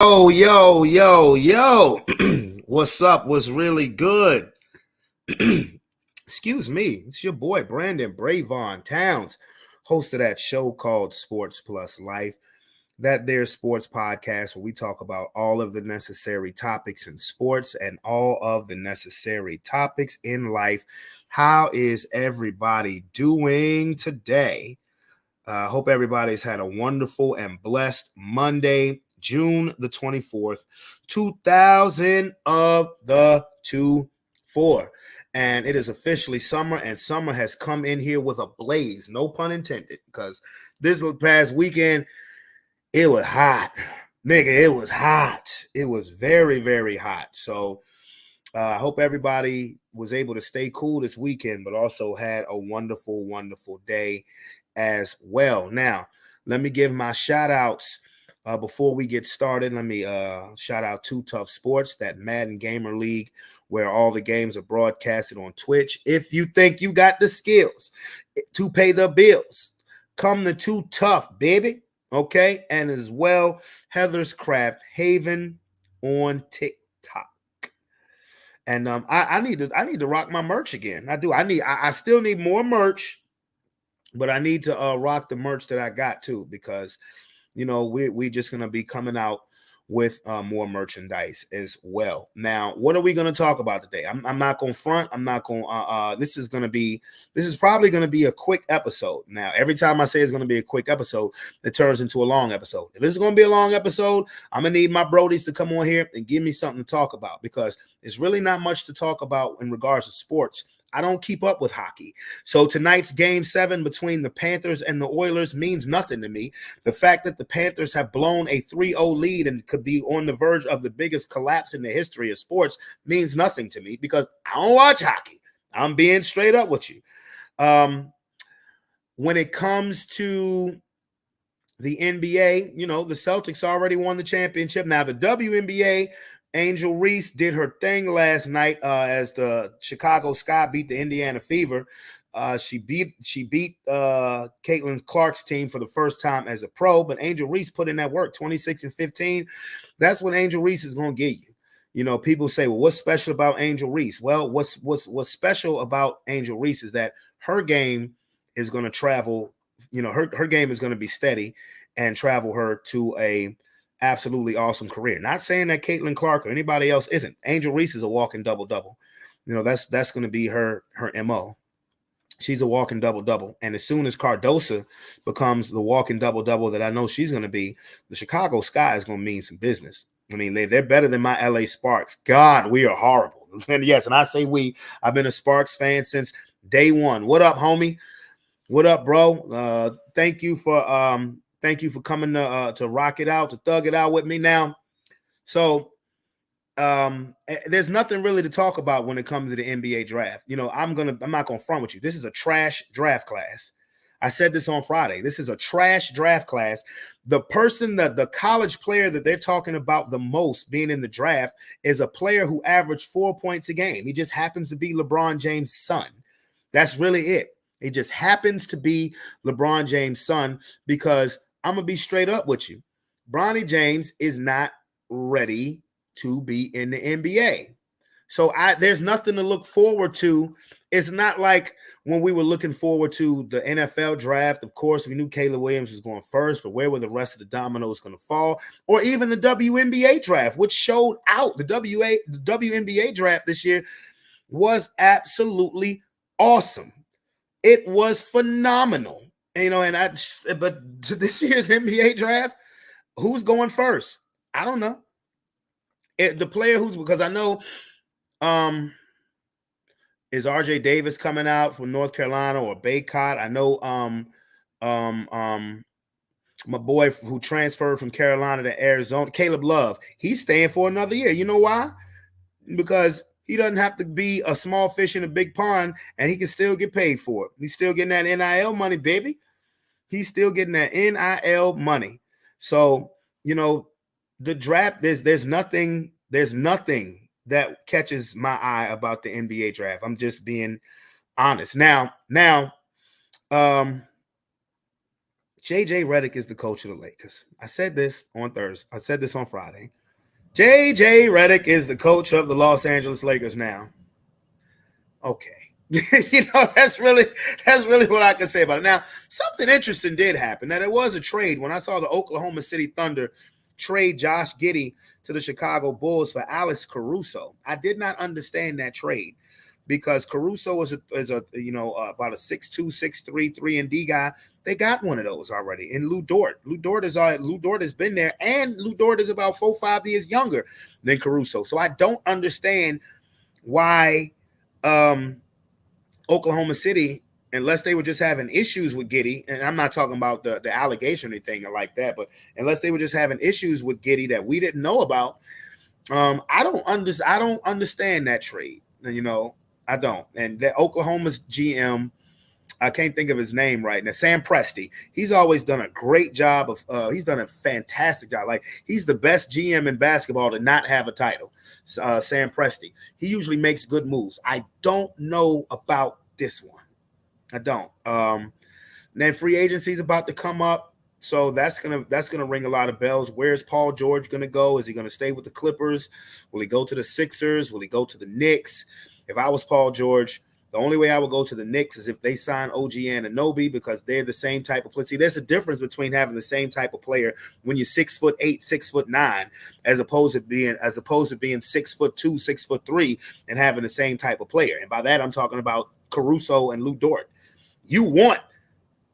Yo. What's up? What's really good? Excuse me. It's your boy, Brandon Bravon Towns, host of that show called Sports Plus Life. That there's sports podcast where we talk about all of the necessary topics in sports and all of the necessary topics in life. How is everybody doing today? Hope everybody's had a wonderful and blessed Monday, June the 24th, 2000 of the 24. And it is officially summer, and summer has come in here with a blaze, no pun intended, because this past weekend, it was hot. Nigga, it was hot. It was very, very hot. So I hope everybody was able to stay cool this weekend, but also had a wonderful, wonderful day as well. Now, let me give my shout outs before we get started. Let me shout out Too Tough Sports, that Madden Gamer League, where all the games are broadcasted on Twitch. If you think you got the skills to pay the bills, come to Too Tough, baby. Okay. And as well, Heather's Craft Haven on TikTok. And I need to rock my merch again. I do. I still need more merch, but I need to rock the merch that I got too, because we just gonna be coming out with more merchandise as well. Now, what are we gonna talk about today? I'm not gonna front. I'm not gonna. This is probably gonna be a quick episode. Now, every time I say it's gonna be a quick episode, it turns into a long episode. If it's gonna be a long episode, I'm gonna need my brodies to come on here and give me something to talk about, because there's really not much to talk about in regards to sports. I don't keep up with hockey. So tonight's game 7 between the Panthers and the Oilers means nothing to me. The fact that the Panthers have blown a 3-0 lead and could be on the verge of the biggest collapse in the history of sports means nothing to me, because I don't watch hockey. I'm being straight up with you. When it comes to the NBA, the Celtics already won the championship. Now, the WNBA, Angel Reese did her thing last night as the Chicago Sky beat the Indiana Fever. She beat Caitlin Clark's team for the first time as a pro, but Angel Reese put in that work, 26-15. That's what Angel Reese is going to get you. People say, well, what's special about Angel Reese? Well, what's special about Angel Reese is that her game is going to travel. Her game is going to be steady and travel her to a absolutely awesome career. Not saying that Caitlin Clark or anybody else isn't. Angel Reese is a walking double-double. That's going to be her MO. She's a walking double-double. And as soon as Cardosa becomes the walking double-double that I know she's going to be, the Chicago Sky is going to mean some business. I mean, they're better than my LA Sparks. God, we are horrible. And yes, and I say we. I've been a Sparks fan since day one. What up, homie? What up, bro? Thank you for coming to rock it out, to thug it out with me now. So there's nothing really to talk about when it comes to the NBA draft. I'm not gonna front with you. This is a trash draft class. I said this on Friday. This is a trash draft class. The person the college player that they're talking about the most being in the draft is a player who averaged 4 points a game. He just happens to be LeBron James' son. That's really it. It just happens to be LeBron James' son, because I'm going to be straight up with you. Bronny James is not ready to be in the NBA. So there's nothing to look forward to. It's not like when we were looking forward to the NFL draft. Of course, we knew Caleb Williams was going first, but where were the rest of the dominoes going to fall? Or even the WNBA draft, which showed out. The WNBA draft this year was absolutely awesome. It was phenomenal, but to this year's NBA draft, who's going first? I don't know. The player because I know, is RJ Davis coming out from North Carolina or Baycott? I know, my boy who transferred from Carolina to Arizona, Caleb Love, he's staying for another year. You know why? Because he doesn't have to be a small fish in a big pond, and he can still get paid for it. He's still getting that NIL money, baby. He's still getting that NIL money. So, the draft, there's nothing that catches my eye about the NBA draft. I'm just being honest. Now, JJ Redick is the coach of the Lakers. I said this on Thursday. I said this on Friday. JJ Redick is the coach of the Los Angeles Lakers now. Okay. That's really what I can say about it. Now, something interesting did happen. Now, there was a trade when I saw the Oklahoma City Thunder trade Josh Giddey to the Chicago Bulls for Alex Caruso. I did not understand that trade because Caruso is about a 6'2", 6'3", 3-and-D guy. They got one of those already in Lou Dort. Lou Dort has been there, and Lou Dort is about 4-5 years younger than Caruso. So I don't understand why Oklahoma City, unless they were just having issues with Giddey, and I'm not talking about the allegation or anything like that, but unless they were just having issues with Giddey that we didn't know about, I don't understand that trade. I don't. And that Oklahoma's GM, I can't think of his name right now, Sam Presti. He's always done a great job he's done a fantastic job. Like, he's the best GM in basketball to not have a title. Sam Presti. He usually makes good moves. I don't know about this one. I don't. Then free agency is about to come up, so that's gonna ring a lot of bells. Where's Paul George gonna go? Is he gonna stay with the Clippers? Will he go to the Sixers? Will he go to the Knicks? If I was Paul George, the only way I would go to the Knicks is if they sign OG Anunoby, because they're the same type of player. See, there's a difference between having the same type of player when you're 6'8", 6'9", as opposed to being 6'2", 6'3", and having the same type of player. And by that, I'm talking about Caruso and Lou Dort. You want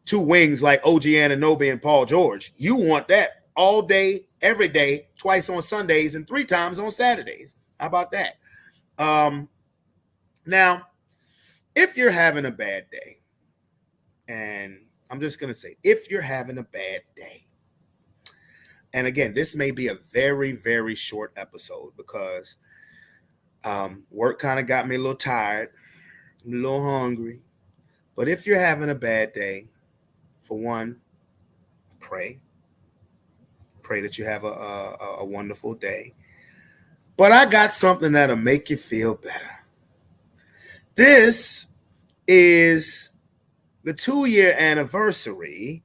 two wings like OG Anunoby and Paul George. You want that all day, every day, twice on Sundays, and 3 times on Saturdays. How about that? Now, if you're having a bad day, and I'm just going to say, if you're having a bad day, and again, this may be a very, very short episode because work kind of got me a little tired, a little hungry. But if you're having a bad day, for one, pray. Pray that you have a wonderful day. But I got something that'll make you feel better. This is the 2-year anniversary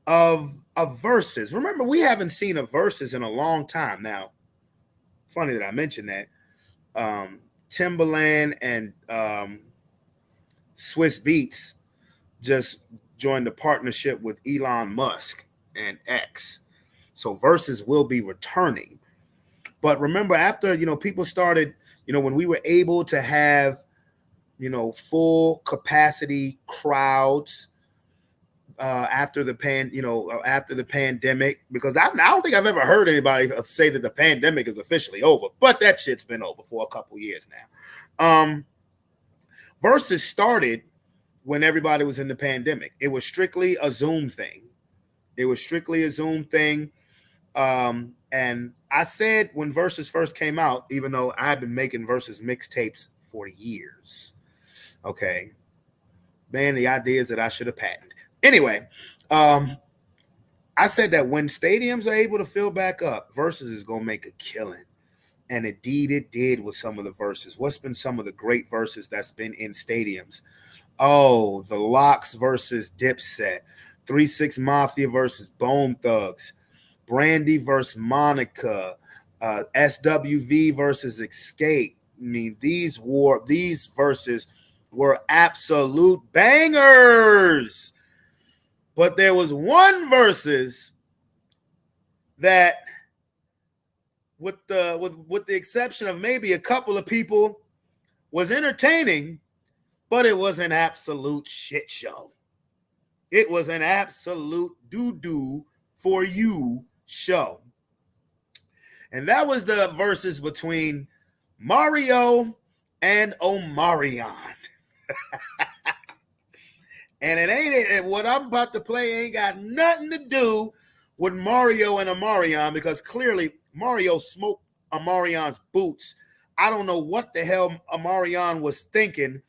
of a Versus. Remember, we haven't seen a Versus in a long time. Now, funny that I mentioned that. Timbaland and Swiss Beats just joined a partnership with Elon Musk and X. So Versus will be returning. But remember, after, people started, when we were able to have, full capacity crowds after the pandemic, because I don't think I've ever heard anybody say that the pandemic is officially over, but that shit's been over for a couple years now. Versus started when everybody was in the pandemic. It was strictly a Zoom thing. And I said when Versus first came out, even though I had been making Versus mixtapes for years. Okay. Man, the idea is that I should have patented. Anyway, I said that when stadiums are able to fill back up, Versus is going to make a killing. And indeed it did with some of the Versus. What's been some of the great Versus that's been in stadiums? Oh, the Lox versus Dipset, 3 6 Mafia versus Bone Thugs, Brandy versus Monica, SWV versus Escape. I mean, these verses were absolute bangers. But there was one versus that, with the exception of maybe a couple of people, was entertaining, but it was an absolute shit show. It was an absolute doo-doo for you show. And that was the versus between Mario and Omarion. And what I'm about to play ain't got nothing to do with Mario and Omarion, because clearly Mario smoked Omarion's boots. I don't know what the hell Omarion was thinking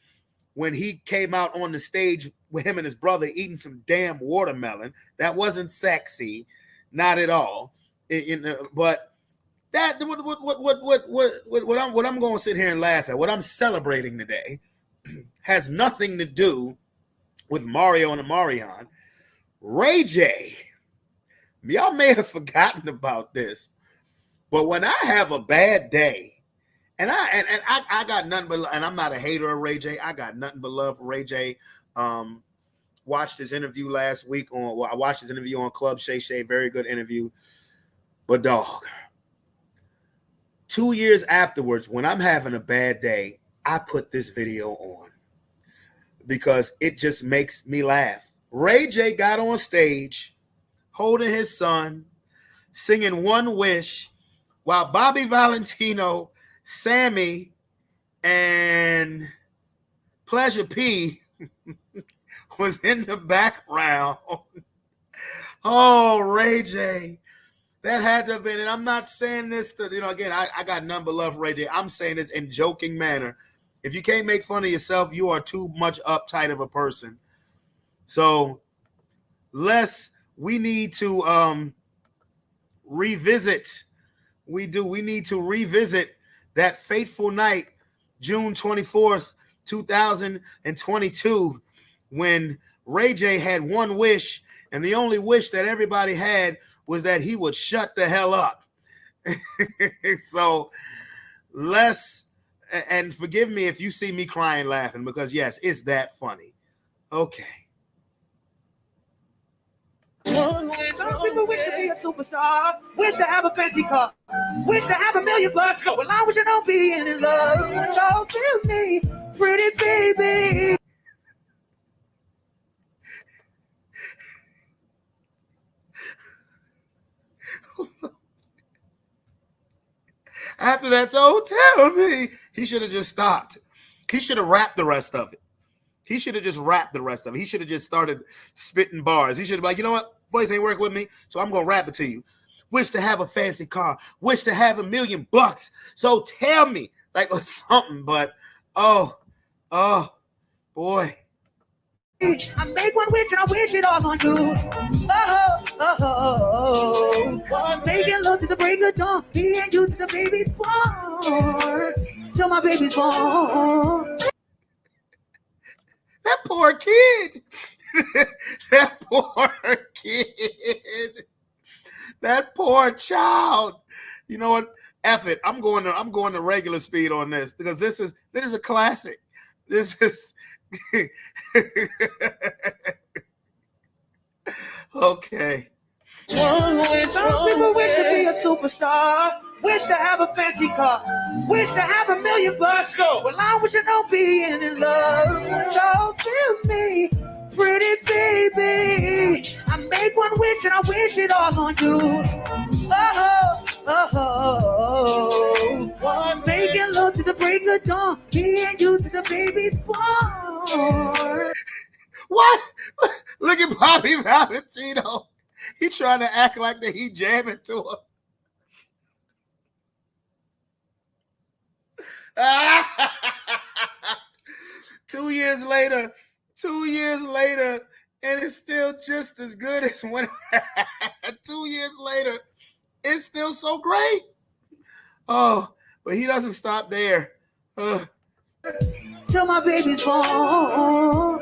when he came out on the stage with him and his brother eating some damn watermelon. That wasn't sexy, not at all. But that what I'm going to sit here and laugh at, what I'm celebrating today, has nothing to do with Mario and Omarion. Ray J, y'all may have forgotten about this, but when I have a bad day, and I got nothing but, and I'm not a hater of Ray J, I got nothing but love for Ray J. Watched his interview last week I watched his interview on Club Shay Shay, very good interview. But dog, 2 years afterwards, when I'm having a bad day, I put this video on because it just makes me laugh. Ray J got on stage holding his son, singing One Wish, while Bobby Valentino, Sammy, and Pleasure P was in the background. Oh, Ray J. That had to have been, and I'm not saying this to, again, I got none but love for Ray J. I'm saying this in joking manner. If you can't make fun of yourself, you are too much uptight of a person. So, we need to revisit. We need to revisit that fateful night, June 24th, 2022, when Ray J had one wish, and the only wish that everybody had was that he would shut the hell up. So and forgive me if you see me crying laughing, because yes, it's that funny. Okay. Some people wish to be a superstar, wish to have a fancy car, wish to have $1 million bucks. Well, I wish I don't be in love. So feel me, pretty baby. After that, so tell me, he should have just stopped. He should have rapped the rest of it. He should have just rapped the rest of it. He should have just started spitting bars. He should have been like, you know what? Voice ain't working with me, so I'm going to rap it to you. Wish to have a fancy car. Wish to have $1 million bucks. So tell me, like, or something. But, oh, boy. I make one wish and I wish it all on you. Making love to the break of dawn. Me and you to the baby's born. Till my baby's born. That poor kid. That poor kid. That poor child. You know what? F it. I'm going to regular speed on this, because this is a classic. This is okay. Some people wish to be a superstar, wish to have a fancy car, wish to have $1 million bucks. Well, I wish I don't be in love. So feel me, pretty baby. I make one wish and I wish it all on you. Making love to the break of dawn. Me and you to the baby's born. What? Look at Bobby Valentino. He trying to act like that he jamming to him. 2 years later, and it's still just as good as when 2 years later, it's still so great. Oh, but he doesn't stop there. Till my baby's born. Yo,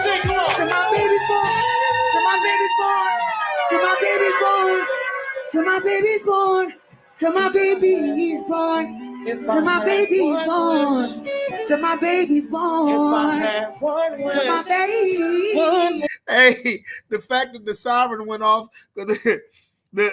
say, come on. Till my baby's born. Till my baby's born. Till my baby's born. Till my baby's born. Till my baby's born. Till my baby's born. Till my baby's born. Till my baby. Hey, the fact that the siren went off, the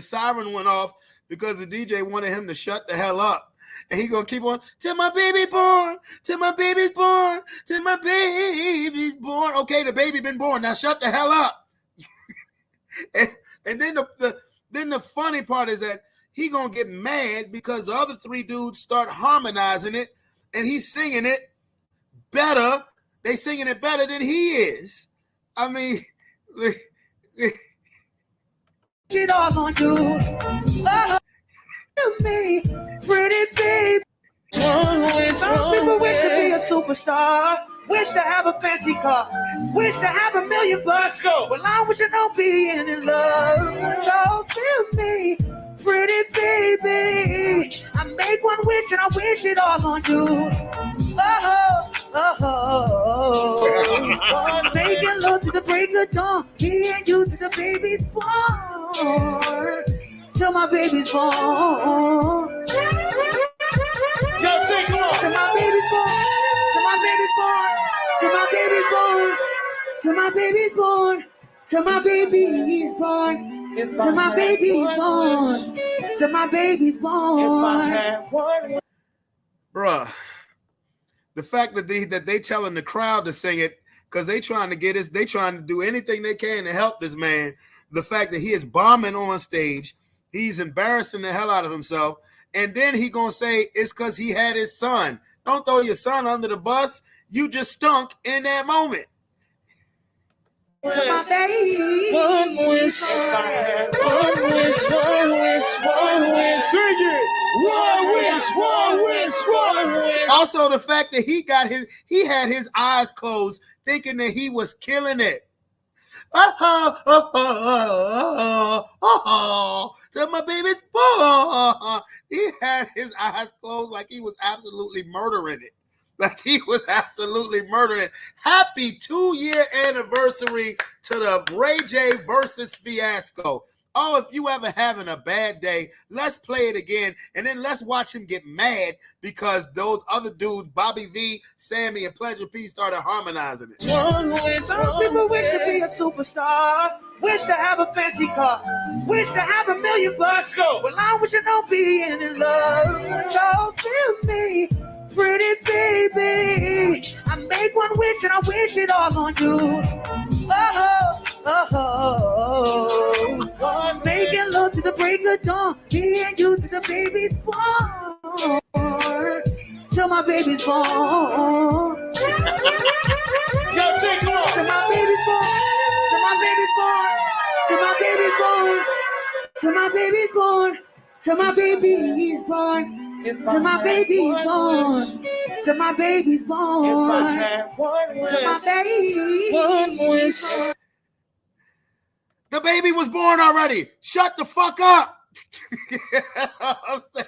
siren went off because the DJ wanted him to shut the hell up. And he gonna keep on, till my baby born, till my baby's born, till my baby's born. Okay, the baby been born. Now shut the hell up. and then the funny part is that he gonna get mad because the other three dudes start harmonizing it, and he's singing it better. They singing it better than he is. I mean, it all on you. Me, pretty baby. Some people wish to be a superstar, wish to have a fancy car, wish to have $1 million bucks. Well, I wish I don't be in love. So feel me, pretty baby. I make one wish and I wish it all on you. Oh, making love to the break of dawn. Me and you to the baby's born. Till my baby's born. Y'all sing, come on. Till my baby's born. Till my baby's born. Till my baby's born. Till my baby's born. Till my baby's born. Till my baby's born. Till my baby's born. Bruh, the fact that they telling the crowd to sing it because they trying to get us, they trying to do anything they can to help this man. The fact that he is bombing on stage, he's embarrassing the hell out of himself, and then he gonna say it's because he had his son. Don't throw your son under the bus. You just stunk in that moment. To my baby. One wish, one wish, one wish, one wish. Sing it. One wish, one wish, one wish. Also, the fact that he had his eyes closed, thinking that he was killing it. Till my baby's born. He had his eyes closed like he was absolutely murdering it. Like he was absolutely murdering it. Happy 2-year anniversary to the Ray J versus Fiasco. Oh, if you ever having a bad day, let's play it again, and then let's watch him get mad because those other dudes, Bobby V, Sammy, and Pleasure P, started harmonizing it. Some people wish to be a superstar, wish to have a fancy car, wish to have $1 million bucks. Well, I wish I don't be in love. So feel me, pretty baby. I make one wish and I wish it all on you. Making love to the break of dawn. Me and you to the baby's born. Till my baby's born. Y'all sing, come on. Till my baby's born. Till my baby's born. Till my baby's born. Till my baby's born. Till my baby's born. Till my baby's born. Till my baby's born. Till my baby. One wish. The baby was born already. Shut the fuck up. I'm saying.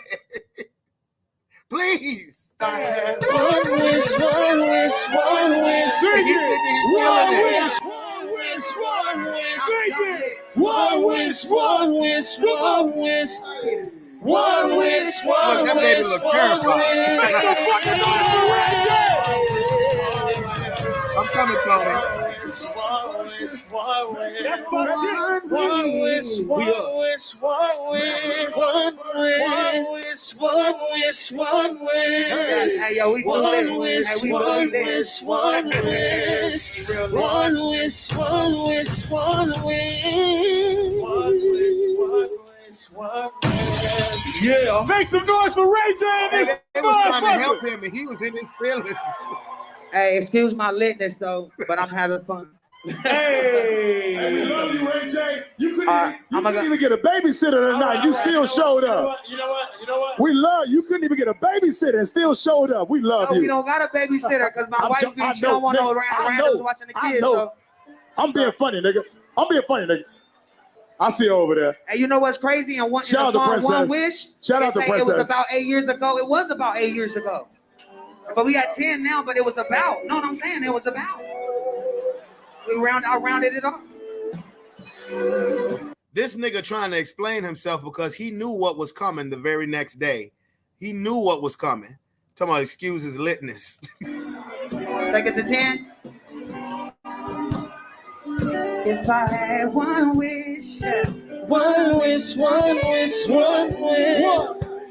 Please. One wish, one wish, one wish. Sing it. One wish, one wish, one wish. Sing it. One wish, one wish, one wish. One wish, one Look, that baby wish, look one terrified. wish. Make some fucking noise for Ray J. I'm coming, Tony. That's my shit. One wish, one wish, one wish, one wish, one wish, one wish. Hey, yo, we too One late. wish, Hey, we one really late. wish, one wish. One wish, one wish, one wish. One wish, one wish, one wish. Yeah, make some noise for Ray J and this They was trying to motherfucker. help him, and he was in his feelings. Hey, excuse my lateness though, but I'm having fun. Hey, we love you, Ray J. You couldn't, Even get a babysitter tonight. You still showed up. You know what? We love you. Couldn't even get a babysitter and still showed up. We love No, we you. don't got a babysitter because my I'm wife jo- I she don't know, want no Nick, I randoms know, watching the I kids. know. So, I'm being funny, nigga. I'm being funny, nigga. I see you over there. and you know what's crazy? And one in Shout the out to song One Princess. Wish, Shout out they to say it was Princess. about 8 years ago. It was about 8 years ago. But we got 10 now, but it was about. Know what I'm saying? It was about. I rounded it off. This nigga trying to explain himself because he knew what was coming the very next day. He knew what was coming. Talking about excuse his litness. Take it to 10. If I had one wish, One wish, one wish, one wish.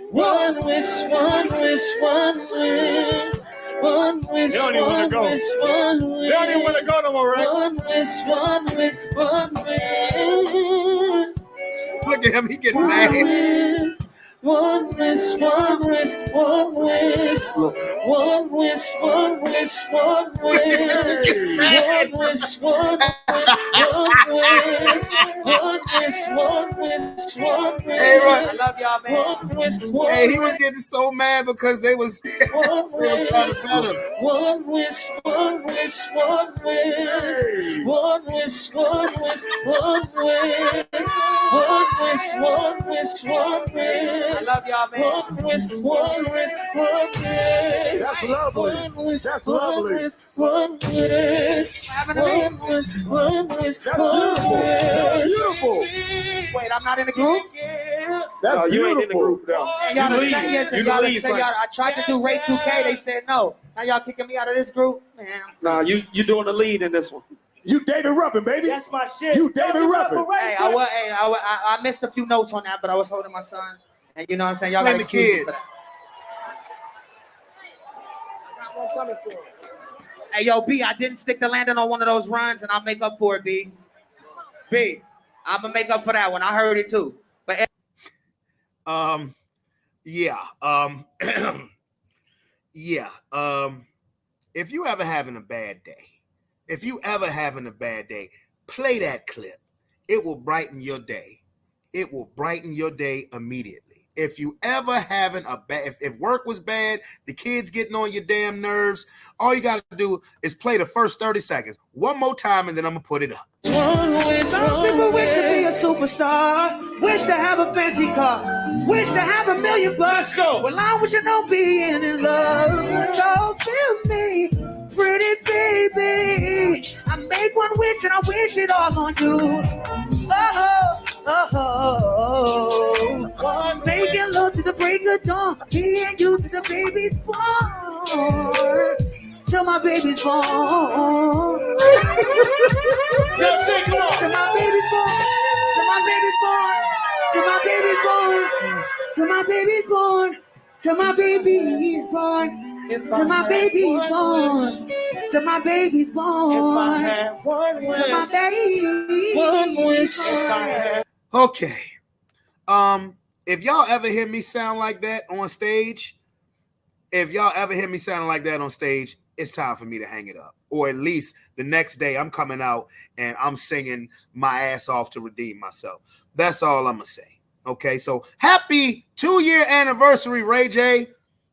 One wish, one wish, one wish. One wish, They don't even wanna one go. wish, one wish. They don't even want to go no more, right? One wish, one wish, one wish. Look at him, he getting One mad. wish, one wish, one wish, one wish. One wish, one wish, one wish. One wish, one wish, one wish. One wish, one wish, Hey, one right. I wish. love y'all, man. One wish, one Hey, he was wish, getting so mad because they was one they was trying to cut him. one wish, one wish, one wish. One wish, one wish, one wish. One wish, one wish, one I wish. love y'all, man. One wish, one wish, one wish. That's lovely. That's lovely. One wish. Having a baby. One wish. That's beautiful. That's beautiful. Wait, I'm not in the group. That's No, you ain't in the beautiful. group though. And y'all You done leave. said yes, and You y'all done leave, said Frank. y'all. I tried to do Ray 2K. They said no. Now y'all kicking me out of this group, man. Nah, you doing the lead in this one. You David Ruffin, baby. That's my shit. You David Ruffin. Hey, I missed a few notes on that, but I was holding my son, and you know what I'm saying. Y'all got Blame the excuse me kid. for that. Hey, yo, B, I didn't stick the landing on one of those runs, and I'll make up for it, B. B, I'm gonna make up for that one. I heard it too. But Yeah. Yeah. If you ever having a bad day, play that clip. It will brighten your day. It will brighten your day immediately. If you ever having a bad, if work was bad, the kids getting on your damn nerves, all you got to do is play the first 30 seconds one more time, and then I'm gonna put it up. some people wish to be a superstar, wish to have a fancy car, wish to have $1 million bucks. Well, I wish I know being in love. So feel me, pretty baby. I make one wish and I wish it all on you. Making love to the break of dawn, me and you to the baby's born. Till my baby's born. Yo, say, come on. Till my baby's born. Till my baby's born. Till my baby's born. Till my baby's born. Till my baby's born. Till my baby's born. Till my baby's born. Till my baby's born. Okay. If y'all ever hear me sound like that on stage, it's time for me to hang it up. Or at least the next day I'm coming out and I'm singing my ass off to redeem myself. That's all I'm going to say. Okay, so happy 2-year anniversary, Ray J.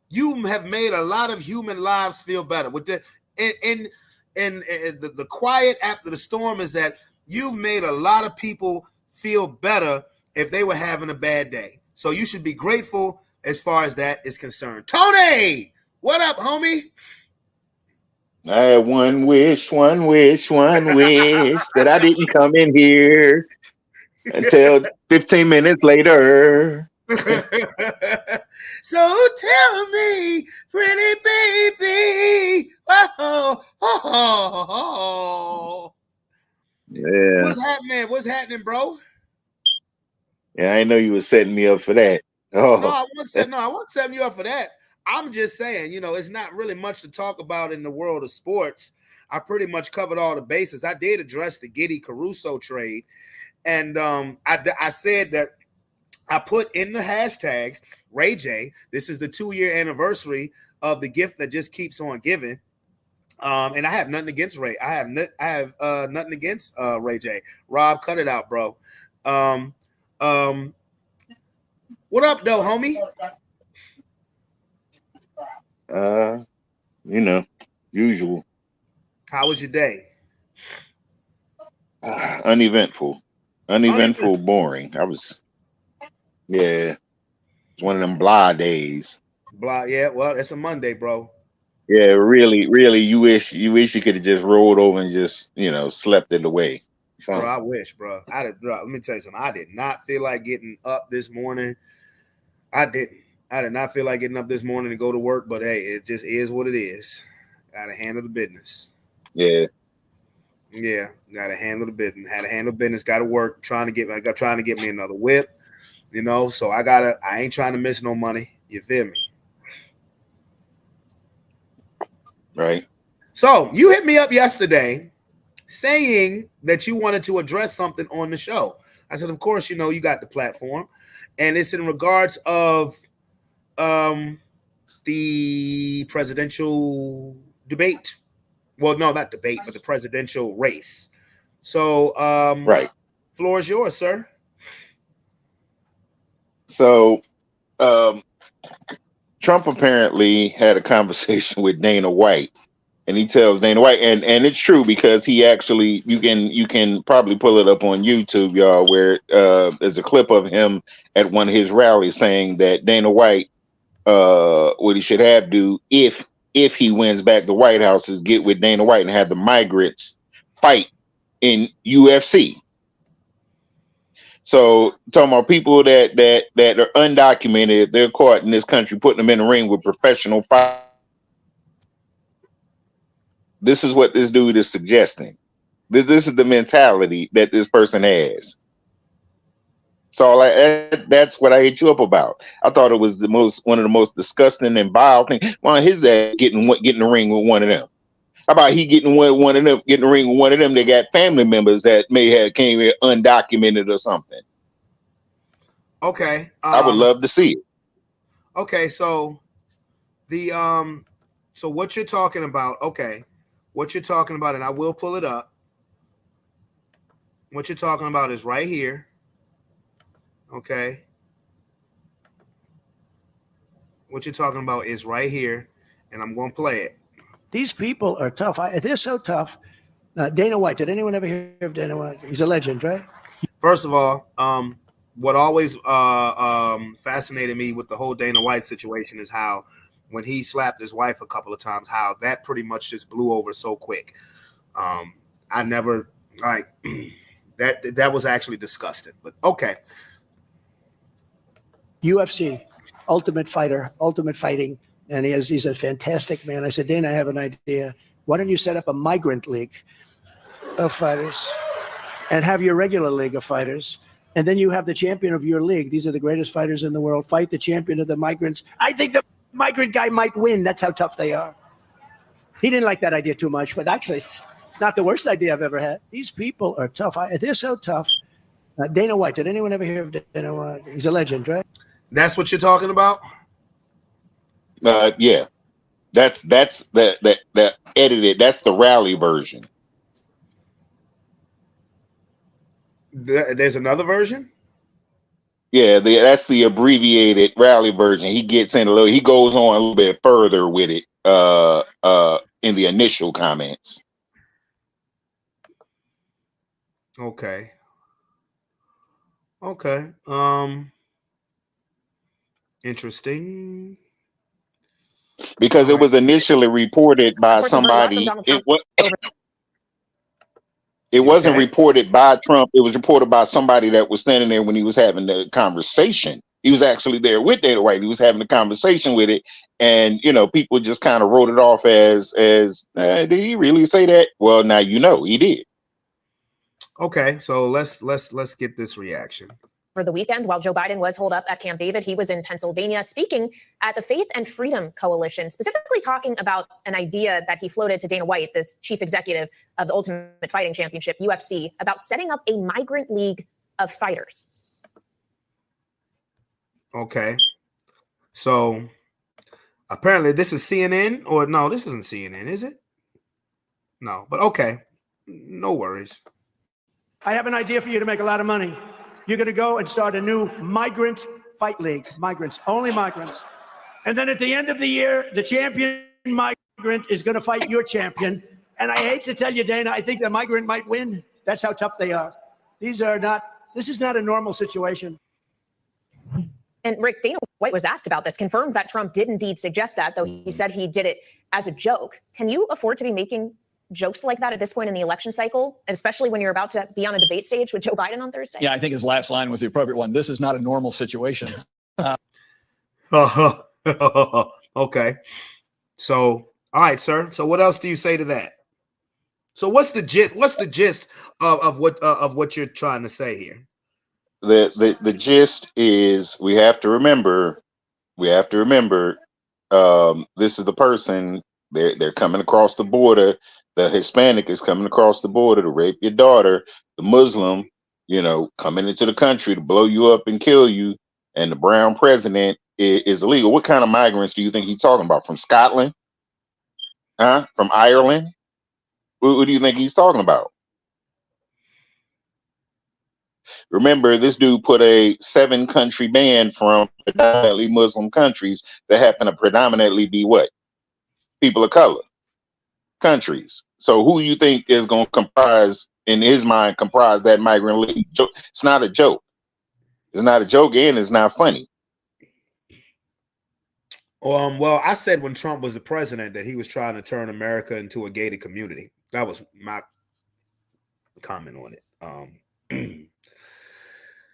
You have made a lot of human lives feel better. With the the quiet after the storm is that you've made a lot of people feel better if they were having a bad day. So you should be grateful as far as that is concerned. Tony, what up, homie? I had one wish that I didn't come in here until 15 minutes later. So tell me, pretty baby. Oh. Yeah. What's happening, bro? Yeah, I know you were setting me up for that. Oh, No, I wasn't setting you up for that. I'm just saying, it's not really much to talk about in the world of sports. I pretty much covered all the bases. I did address the Giddy Caruso trade, and I said that I put in the hashtags, Ray J, this is the 2-year anniversary of the gift that just keeps on giving. And I have nothing against Ray. I have nothing against Ray J. Rob, cut it out, bro. What up, though, homie? Usual. How was your day? Uneventful, boring. It's one of them blah days. Blah, yeah. Well, it's a Monday, bro. Yeah, really, you wish you could have just rolled over and just, slept it away. Bro, I wish, bro. Let me tell you something. I did not feel like getting up this morning. I did not feel like getting up this morning to go to work, but hey, it just is what it is. Gotta handle the business. Yeah. Yeah, gotta handle the business. Had to handle business, gotta work, trying to get me another whip, so I ain't trying to miss no money. You feel me? Right. So you hit me up yesterday saying that you wanted to address something on the show. I said, of course, you got the platform. And it's in regards of the presidential debate. Well, no, not debate, but the presidential race. So, right. Floor is yours, sir. So, Trump apparently had a conversation with Dana White, and he tells Dana White, and it's true because he actually, you can probably pull it up on YouTube, y'all, where there's a clip of him at one of his rallies saying that Dana White, what he should have do if if he wins back the White House, is get with Dana White and have the migrants fight in UFC. So talking about people that are undocumented, they're caught in this country, putting them in the ring with professional fighters. This is what this dude is suggesting. This is the mentality that this person has. So that's what I hit you up about. I thought it was one of the most disgusting and vile things. Well, his ass getting in the ring with one of them. How about he getting one of them, getting in the ring with one of them that got family members that may have came here undocumented or something? Okay. I would love to see it. Okay, so so what you're talking about, what you're talking about, and I will pull it up. What you're talking about is right here. Okay. What you're talking about is right here, and I'm going to play it. These people are tough. They're so tough. Dana White. Did anyone ever hear of Dana White? He's a legend, right? First of all, what always fascinated me with the whole Dana White situation is how when he slapped his wife a couple of times, how that pretty much just blew over so quick. I never like that was actually disgusting. But okay. UFC, Ultimate Fighter, Ultimate Fighting. And he's a fantastic man. I said, Dana, I have an idea. Why don't you set up a migrant league of fighters and have your regular league of fighters? And then you have the champion of your league. These are the greatest fighters in the world. Fight the champion of the migrants. I think the migrant guy might win. That's how tough they are. He didn't like that idea too much, but actually it's not the worst idea I've ever had. These people are tough. They're so tough. Dana White. Did anyone ever hear of Dana White? He's a legend, right? That's what you're talking about? Yeah, that's the edited. That's the rally version. There's another version. Yeah, that's the abbreviated rally version. He gets in a little. He goes on a little bit further with it. In the initial comments. Okay. Interesting. Because it was initially reported by somebody. It wasn't reported by Trump. It was reported by somebody that was standing there when he was having the conversation. He was actually there with Dana White. He was having a conversation with it, and people just kind of wrote it off as did he really say that? Well, now he did. Okay, so let's get this reaction. For the weekend, while Joe Biden was holed up at Camp David, he was in Pennsylvania speaking at the Faith and Freedom Coalition, specifically talking about an idea that he floated to Dana White, this chief executive of the Ultimate Fighting Championship, UFC, about setting up a migrant league of fighters. Okay. So apparently this is CNN, or no, this isn't CNN, is it? No, but okay. No worries. I have an idea for you to make a lot of money. You're going to go and start a new migrant fight league. Migrants, only migrants. And then at the end of the year, the champion migrant is going to fight your champion. And I hate to tell you, Dana, I think the migrant might win. That's how tough they are. This is not a normal situation. And Rick, Dana White was asked about this, confirmed that Trump did indeed suggest that, though he said he did it as a joke. Can you afford to be making jokes like that at this point in the election cycle, especially when you're about to be on a debate stage with Joe Biden on Thursday? Yeah, I think his last line was the appropriate one. This is not a normal situation. Okay. So, all right, sir. So what else do you say to that? So what's the gist of what you're trying to say here? The gist is we have to remember this is the person they're coming across the border. The Hispanic is coming across the border to rape your daughter. The Muslim, coming into the country to blow you up and kill you. And the brown president is illegal. What kind of migrants do you think he's talking about? From Scotland? From Ireland? What do you think he's talking about? Remember, this dude put a 7-country ban from predominantly Muslim countries that happen to predominantly be what? People of color countries. So who you think is going to comprise that migrant league? It's not a joke. It's not a joke, and it's not funny. Well, I said when Trump was the president that he was trying to turn America into a gated community. That was my comment on it.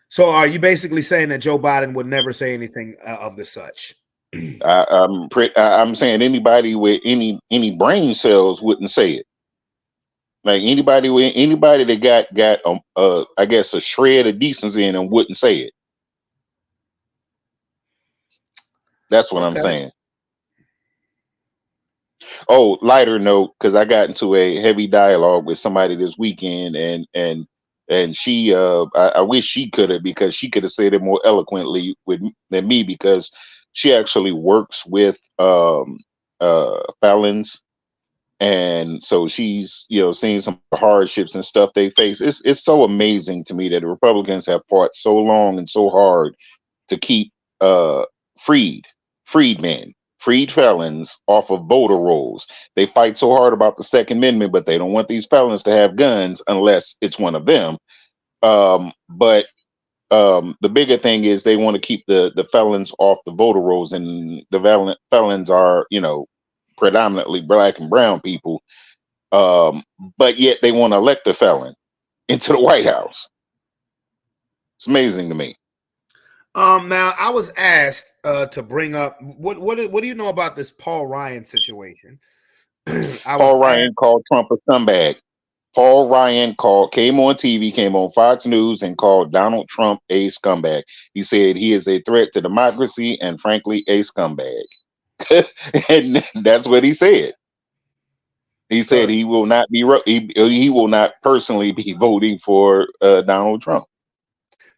So are you basically saying that Joe Biden would never say anything of the such? I'm saying anybody with any brain cells wouldn't say it. Like anybody that got I guess a shred of decency in them wouldn't say it. That's what I'm saying. Oh, lighter note, because I got into a heavy dialogue with somebody this weekend, and she I wish she could have, because she could have said it more eloquently than me, because she actually works with felons, and so she's seeing some hardships and stuff they face. It's so amazing to me that the Republicans have fought so long and so hard to keep freed felons off of voter rolls. They fight so hard about the Second Amendment, but they don't want these felons to have guns unless it's one of them. But the bigger thing is they want to keep the felons off the voter rolls, and the felons are, predominantly Black and brown people. But yet they want to elect a felon into the White House. It's amazing to me. Now I was asked to bring up what do you know about this Paul Ryan situation? Paul Ryan called Trump a scumbag. Paul Ryan came on TV, came on Fox News, and called Donald Trump a scumbag. He said he is a threat to democracy and, frankly, a scumbag. And that's what he said. He said he will not be he will not personally be voting for Donald Trump.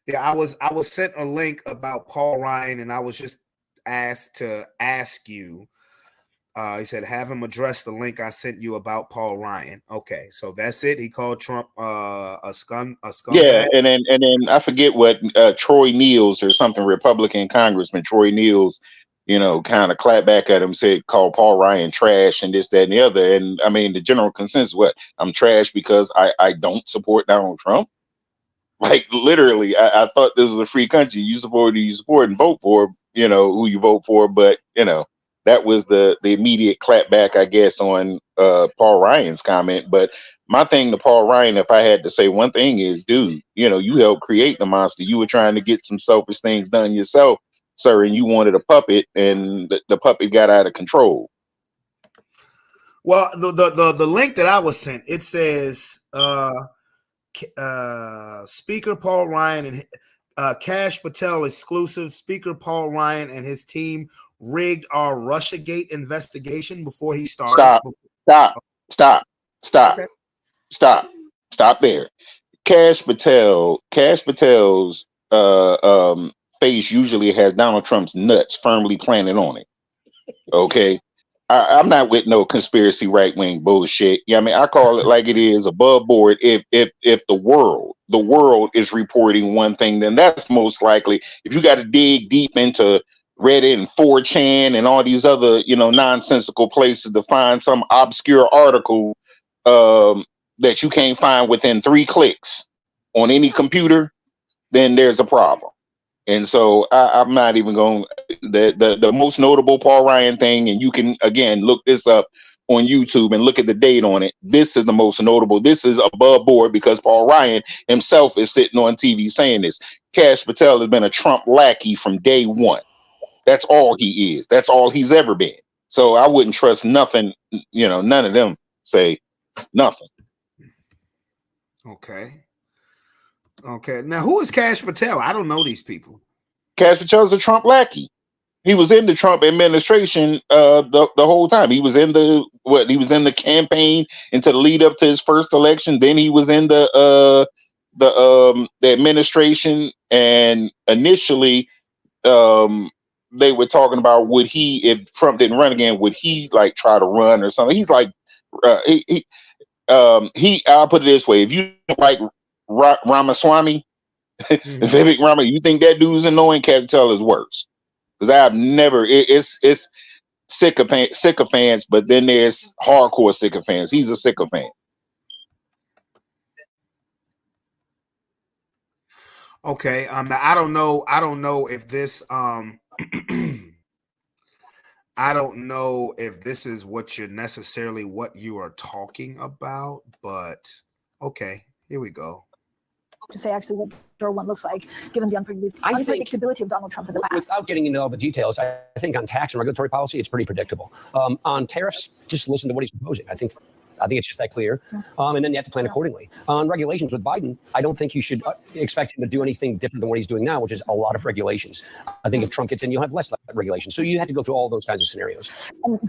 Yeah, I was sent a link about Paul Ryan, and I was just asked to ask you. He said, have him address the link I sent you about Paul Ryan. Okay, so that's it. He called Trump a scumbag. Yeah, and then I forget what Troy Niels or something, Republican Congressman Troy Niels, kind of clapped back at him, said, call Paul Ryan trash and this, that, and the other. And I mean, the general consensus, what? I'm trash because I don't support Donald Trump. Like literally, I thought this was a free country. You support who you support and vote for, who you vote for. But, that was the immediate clapback, I guess, on Paul Ryan's comment. But my thing to Paul Ryan, if I had to say one thing, is, dude, you helped create the monster. You were trying to get some selfish things done yourself, sir, and you wanted a puppet, and the puppet got out of control. Well, the link that I was sent, it says Speaker Paul Ryan and Kash Patel exclusive. Speaker Paul Ryan and his team rigged our Russiagate investigation before he started. Stop there. Kash Patel's face usually has Donald Trump's nuts firmly planted on it. Okay. I'm not with no conspiracy right-wing bullshit. Yeah, I mean, I call it like it is, above board. If the world is reporting one thing, then that's most likely. If you got to dig deep into Reddit and 4chan and all these other, nonsensical places to find some obscure article that you can't find within 3 clicks on any computer, then there's a problem. And so I'm not even going the most notable Paul Ryan thing, and you can again look this up on YouTube and look at the date on it. This is the most notable. This is above board because Paul Ryan himself is sitting on TV saying this. Kash Patel has been a Trump lackey from day one. That's all he is. That's all he's ever been. So I wouldn't trust nothing. None of them say nothing. Okay. Now, who is Kash Patel? I don't know these people. Kash Patel is a Trump lackey. He was in the Trump administration the whole time. He was in the campaign into the lead up to his first election. Then he was in the administration, and initially they were talking about would he, if Trump didn't run again, would he like try to run or something? He's like I'll put it this way: if you like Ramaswamy, Vivek Ramaswamy, you think that dude's annoying? Kash Patel is worse, because I've never. It's sycophants, but then there's hardcore sycophants. He's a sycophant. Okay. I don't know if this I don't know if this is what you are talking about, but okay, here we go. To say actually what door one looks like, given the unpredictability of Donald Trump in the past. Without getting into all the details, I think on tax and regulatory policy, it's pretty predictable. On tariffs, just listen to what he's proposing. I think it's just that clear. And then you have to plan accordingly. On regulations with Biden, I don't think you should expect him to do anything different than what he's doing now, which is a lot of regulations. I think if Trump gets in, you'll have less regulations. So you have to go through all those kinds of scenarios. And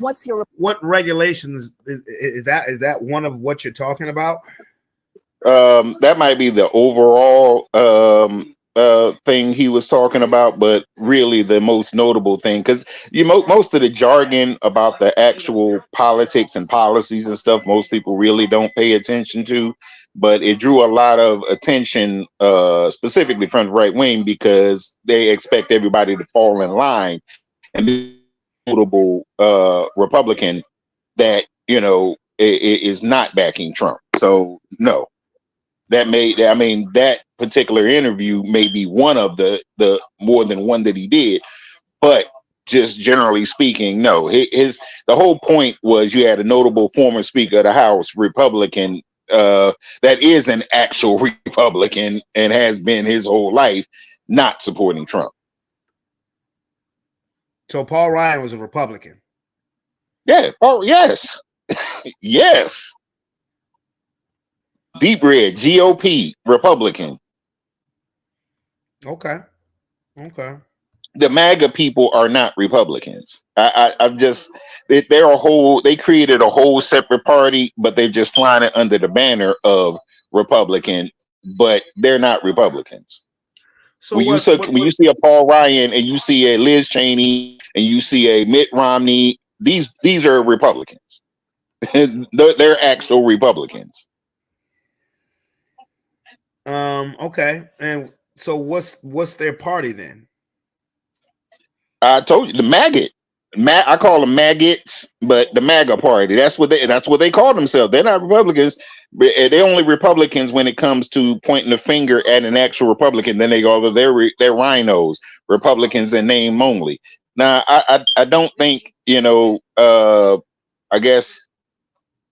what regulations is that? Is that one of what you're talking about? That might be the overall thing he was talking about, but really the most notable thing, because most of the jargon about the actual politics and policies and stuff, most people really don't pay attention to, but it drew a lot of attention, specifically from the right wing, because they expect everybody to fall in line. And the notable Republican that is not backing Trump. So no. That particular interview may be one of the more than one that he did, but just generally speaking, no. The whole point was you had a notable former Speaker of the House, Republican, that is an actual Republican and has been his whole life, not supporting Trump. So Paul Ryan was a Republican. Yeah. Oh, yes. Yes. Deep red, GOP, Republican. Okay. The MAGA people are not Republicans. They created a whole separate party, but they're just flying it under the banner of Republican, but they're not Republicans. So when you see a Paul Ryan and you see a Liz Cheney and you see a Mitt Romney, these are Republicans. They're actual Republicans. Okay. And so what's their party then? I told you, the maggot. I call them maggots, but the MAGA party. That's what they call themselves. They're not Republicans. They're only Republicans when it comes to pointing the finger at an actual Republican. Then they go, they're rhinos, Republicans in name only. Now, I don't think, I guess,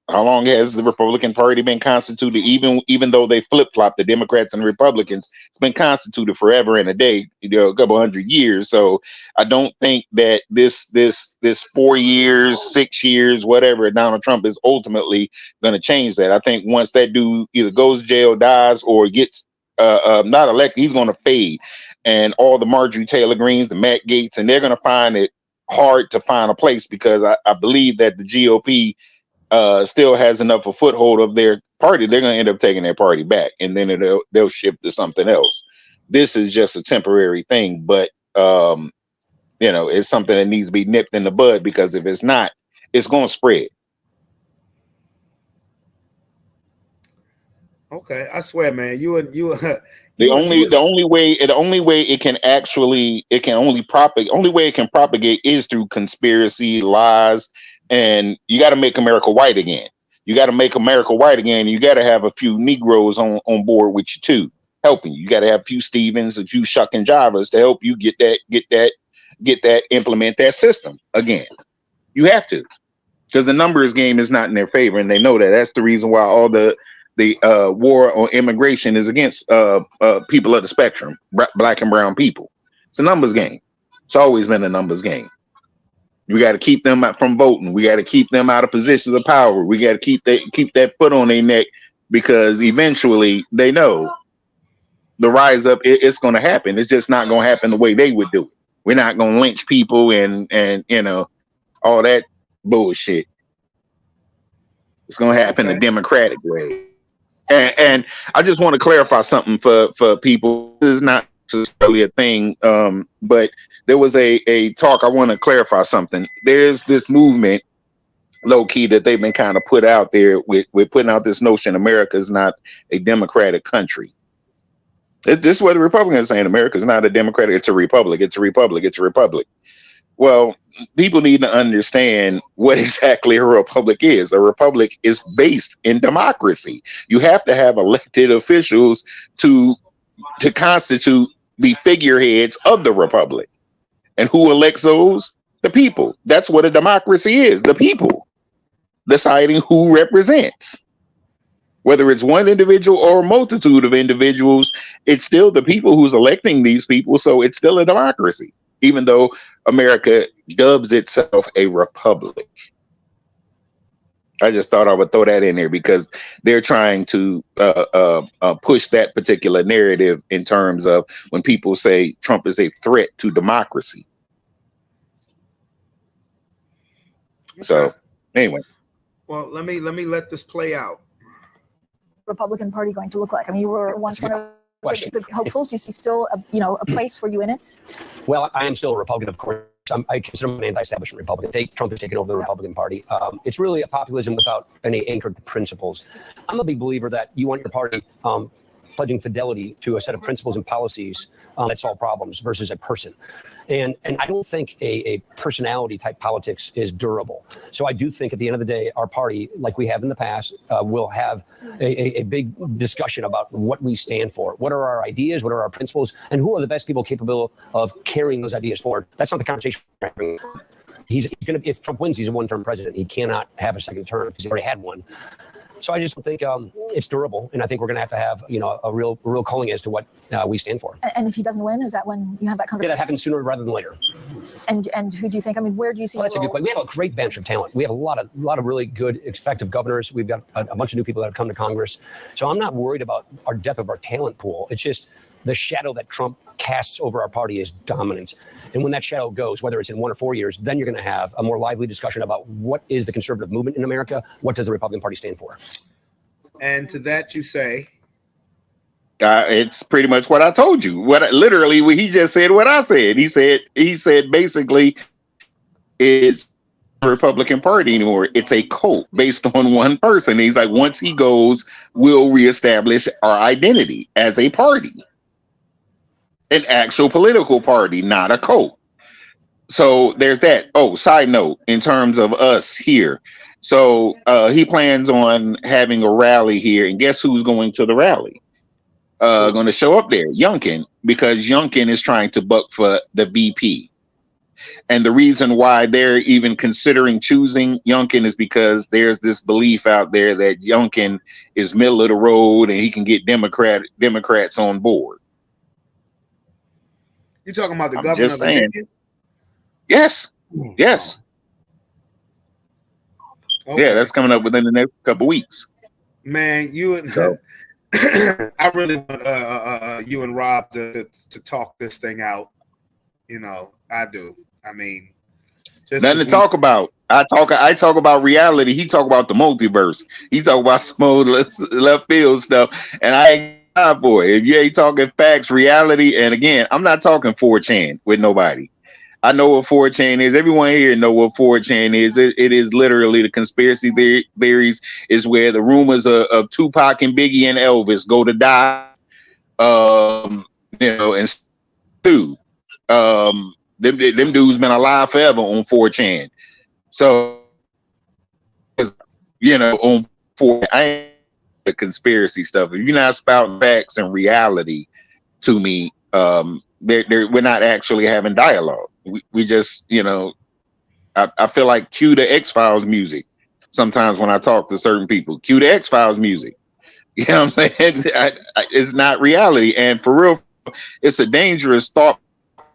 how long has the Republican Party been constituted? Even though they flip-flop, the Democrats and Republicans, it's been constituted forever and a day, a couple 100 years. So I don't think that this 4 years, 6 years, whatever, Donald Trump is ultimately going to change that. I think once that dude either goes to jail, dies, or gets not elected, he's going to fade. And all the Marjorie Taylor Greens, the Matt Gaetz, and they're going to find it hard to find a place, because I believe that the GOP still has enough of a foothold of their party. They're going to end up taking their party back, and then they'll shift to something else. This is just a temporary thing, but it's something that needs to be nipped in the bud, because if it's not, it's going to spread. Okay, I swear, man, the only way it can propagate is through conspiracy, lies. And you got to make America white again. You got to make America white again. You got to have a few Negroes on board with you too, helping you. You got to have a few Stevens, a few Shuck and Javas to help you get that, implement that system again. You have to, because the numbers game is not in their favor, and they know that. That's the reason why all the war on immigration is against people of the spectrum, black and brown people. It's a numbers game. It's always been a numbers game. We got to keep them from voting. We got to keep them out of positions of power. We got to keep that foot on their neck, because eventually they know the rise up. It's going to happen. It's just not going to happen the way they would do it. We're not going to lynch people and all that bullshit. It's going to happen the democratic way. And I just want to clarify something for people. This is not necessarily a thing, but there was a talk. I want to clarify something. There's this movement, low key, that they've been kind of put out there with putting out this notion America is not a democratic country. This is what the Republicans are saying. America is not a democratic. It's a republic. It's a republic. It's a republic. Well, people need to understand what exactly a republic is. A republic is based in democracy. You have to have elected officials to constitute the figureheads of the republic. And who elects those? The people. That's what a democracy is. The people deciding who represents. Whether it's one individual or a multitude of individuals, it's still the people who's electing these people. So it's still a democracy, even though America dubs itself a republic. I just thought I would throw that in there because they're trying to push that particular narrative in terms of when people say Trump is a threat to democracy. So anyway. Well, let me let this play out. Republican Party going to look like? I mean, you were once one of the hopefuls. Do you see still a place for you in it? Well, I am still a Republican, of course. I consider myself an anti-establishment Republican. Trump has taken over the Republican Party. It's really a populism without any anchored principles. I'm a big believer that you want your party pledging fidelity to a set of principles and policies that solve problems versus a person. And I don't think a personality type politics is durable. So I do think at the end of the day, our party, like we have in the past, will have a big discussion about what we stand for. What are our ideas? What are our principles? And who are the best people capable of carrying those ideas forward? That's not the conversation we're having. He's going to, if Trump wins, he's a one-term president. He cannot have a second term because he already had one. So I just think it's durable, and I think we're going to have a real calling as to what we stand for. And if he doesn't win, is that when you have that conversation? Yeah, that happens sooner rather than later. And who do you think? I mean, where do you see? Well, that's a good question. We have a great bench of talent. We have a lot of really good, effective governors. We've got a bunch of new people that have come to Congress. So I'm not worried about our depth of our talent pool. It's just the shadow that Trump casts over our party is dominant. And when that shadow goes, whether it's in 1 or 4 years, then you're going to have a more lively discussion about what is the conservative movement in America? What does the Republican Party stand for? And to that you say? It's pretty much what I told you. He just said what I said. He said basically it's the Republican Party anymore. It's a cult based on one person. He's like, once he goes, we'll reestablish our identity as a party. An actual political party, not a cult. So there's that. Oh, side note, in terms of us here. So he plans on having a rally here, and guess who's going to the rally? Going to show up there, Youngkin, because Youngkin is trying to buck for the VP. And the reason why they're even considering choosing Youngkin is because there's this belief out there that Youngkin is middle of the road and he can get Democrats on board. You talking about the I'm governor just of saying. Virginia? Yes. Yes. Okay. Yeah, that's coming up within the next couple weeks. Man, you and I really want you and Rob to talk this thing out. I do. I mean, just nothing to talk about. I talk about reality. He talk about the multiverse. He talk about some old left field stuff. And I ain't got for it. If you ain't talking facts, reality, and again, I'm not talking 4chan with nobody. I know what 4chan is. Everyone here know what 4chan is. It is literally the conspiracy theories. Is where the rumors of Tupac and Biggie and Elvis go to die. And Stu. Them dudes been alive forever on 4chan. So, on 4, I ain't the conspiracy stuff. If you're not spouting facts and reality to me, we're not actually having dialogue. We just, I feel like cue the X-Files music sometimes when I talk to certain people. Cue the X-Files music. You know what I'm saying? It's not reality. And for real, it's a dangerous thought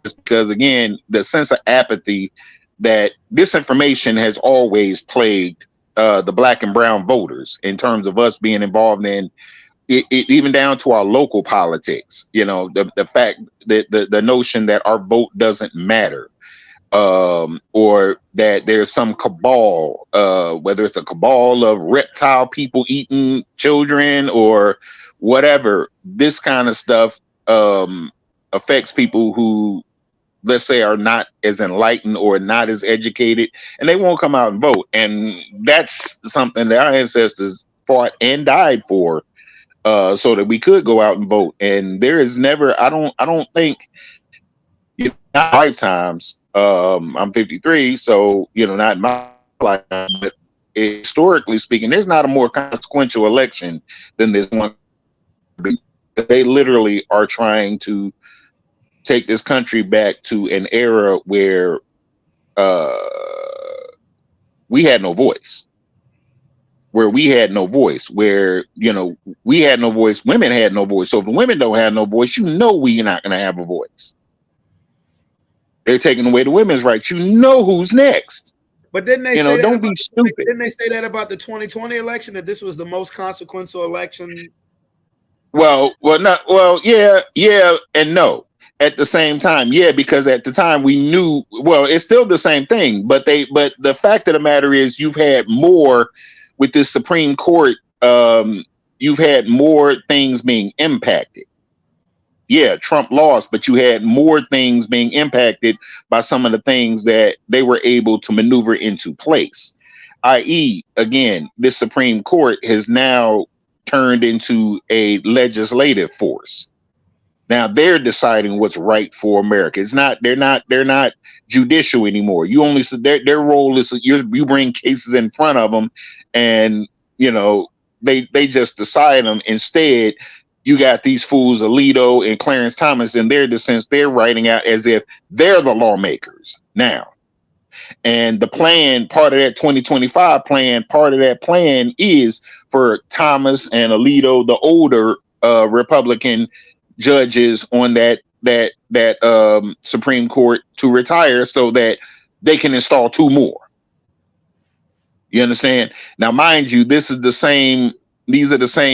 because, again, the sense of apathy that disinformation has always plagued the black and brown voters in terms of us being involved in it, even down to our local politics. The fact that the notion that our vote doesn't matter, or that there's some cabal, whether it's a cabal of reptile people eating children or whatever. This kind of stuff affects people who, let's say, are not as enlightened or not as educated, and they won't come out and vote. And that's something that our ancestors fought and died for, so that we could go out and vote. And there is never, I don't think, not lifetimes. I'm 53, so not my lifetime, but historically speaking, there's not a more consequential election than this one. They literally are trying to take this country back to an era where we had no voice. Where we had no voice, where, you know, we had no voice, women had no voice. So if the women don't have no voice, you know we're not going to have a voice. They're taking away the women's rights. You know who's next. But didn't they say don't be stupid. Didn't they say that about the 2020 election, that this was the most consequential election? Well, yeah, and no. At the same time, yeah, because at the time we knew, well, it's still the same thing. But the fact of the matter is, you've had more with this Supreme Court. You've had more things being impacted. Yeah, Trump lost, but you had more things being impacted by some of the things that they were able to maneuver into place. I.e., again, this Supreme Court has now turned into a legislative force. Now they're deciding what's right for America. It's not, they're not judicial anymore. You only, their role is you bring cases in front of them, and you know, they just decide them. Instead, you got these fools, Alito and Clarence Thomas, in their dissents, they're writing out as if they're the lawmakers now. And the plan, part of that 2025 plan, part of that plan is for Thomas and Alito, the older Republican judges on that Supreme Court, to retire so that they can install 2 more. You understand? Now, mind you, these are the same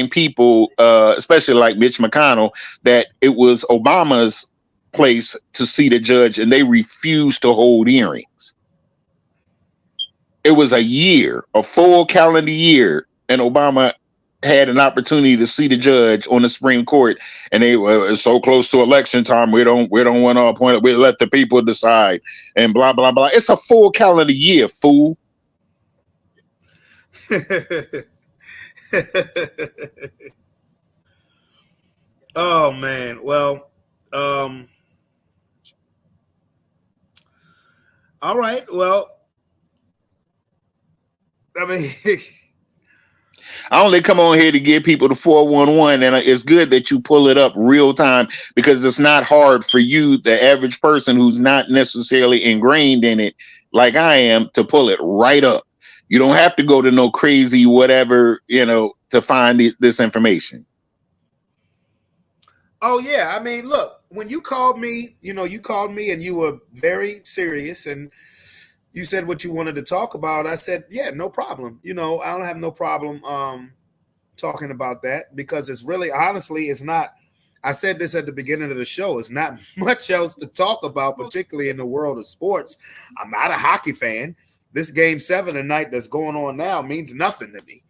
people, especially like Mitch McConnell, that it was Obama's place to seat a judge and they refused to hold hearings. It was a full calendar year, and Obama had an opportunity to seat a judge on the Supreme Court, and they were so close to election time. We don't want to appoint it. We let the people decide, and blah blah blah. It's a full calendar year, fool. Oh man, well, all right, well, I mean, I only come on here to give people the 411, and it's good that you pull it up real time, because it's not hard for you, the average person who's not necessarily ingrained in it like I am, to pull it right up. You don't have to go to no crazy whatever, you know, to find this information. Oh yeah, I mean, look, when you called me, you called me and you were very serious, and you said what you wanted to talk about. I said, yeah, no problem. I don't have no problem talking about that, because it's really, honestly, it's not, I said this at the beginning of the show, it's not much else to talk about, particularly in the world of sports. I'm not a hockey fan. This Game 7 tonight that's going on now means nothing to me.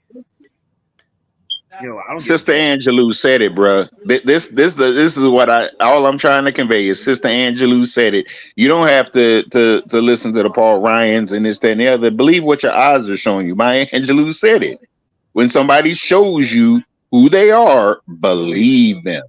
I don't. Sister Angelou said it, bro. This is what all I'm trying to convey is Sister Angelou said it. You don't have to listen to the Paul Ryans and this, that, and the other. Believe what your eyes are showing you. Maya Angelou said it. When somebody shows you who they are, believe them.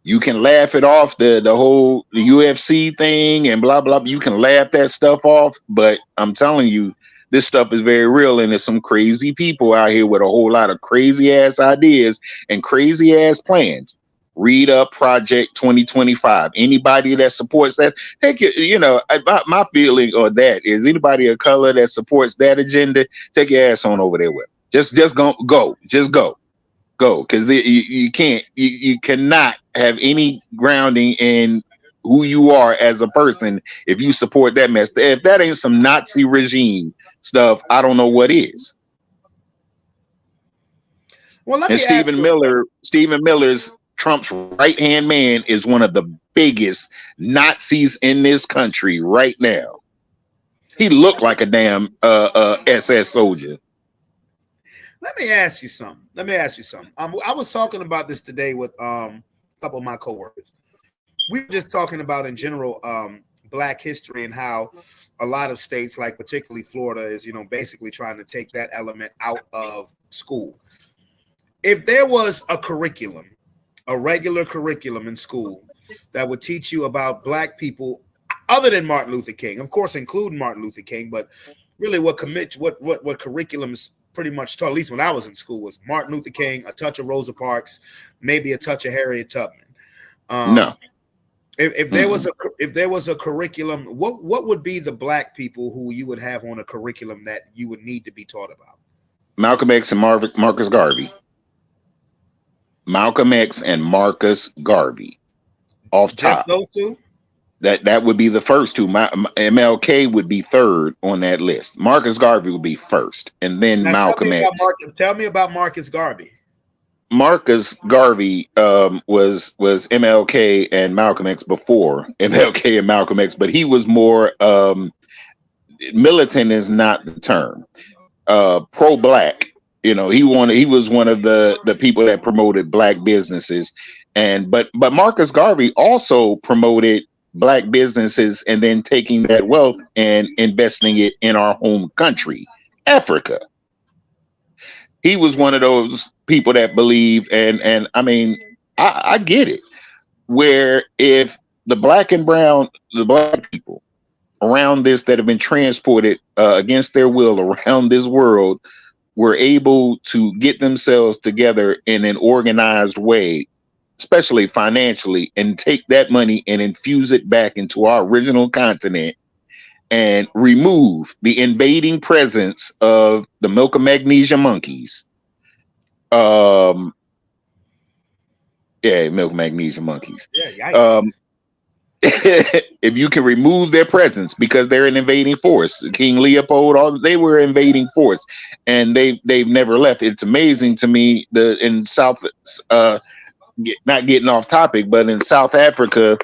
You can laugh it off, the whole UFC thing and blah blah. You can laugh that stuff off, but I'm telling you, this stuff is very real, and there's some crazy people out here with a whole lot of crazy ass ideas and crazy ass plans. Read up Project 2025. Anybody that supports that, take it. My feeling on that is anybody of color that supports that agenda, take your ass on over there with. Just go, because you cannot have any grounding in who you are as a person if you support that mess. If that ain't some Nazi regime stuff, I don't know what is. Well, let and me Stephen Miller's Trump's right-hand man is one of the biggest Nazis in this country right now. He looked like a damn SS soldier. Let me ask you something. I was talking about this today with a couple of my coworkers. We were just talking about in general Black history and how a lot of states, like particularly Florida, is basically trying to take that element out of school. If there was a regular curriculum in school that would teach you about Black people other than Martin Luther King, of course, including Martin Luther King, but really what curriculums pretty much taught, at least when I was in school, was Martin Luther King, a touch of Rosa Parks, maybe a touch of Harriet Tubman. No. If there was a curriculum, what would be the black people who you would have on a curriculum that you would need to be taught about? Malcolm X and Marcus Garvey. Malcolm X and Marcus Garvey. Off top. Just those two? That would be the first two. MLK would be third on that list. Marcus Garvey would be first, and then Now, Malcolm X. Tell me about Marcus Garvey. Marcus Garvey was MLK and Malcolm X before MLK and Malcolm X, but he was more militant is not the term. Pro-black. You know, he was one of the people that promoted black businesses, but Marcus Garvey also promoted black businesses and then taking that wealth and investing it in our home country, Africa. He was one of those people that believe, and I mean, I get it, where if the black people around this that have been transported against their will around this world were able to get themselves together in an organized way, especially financially, and take that money and infuse it back into our original continent and remove the invading presence of the milk and magnesia monkeys. Milk and magnesia monkeys. Yeah, if you can remove their presence, because they're an invading force, King Leopold, they were invading force, and they've never left. It's amazing to me in South, not getting off topic, but in South Africa,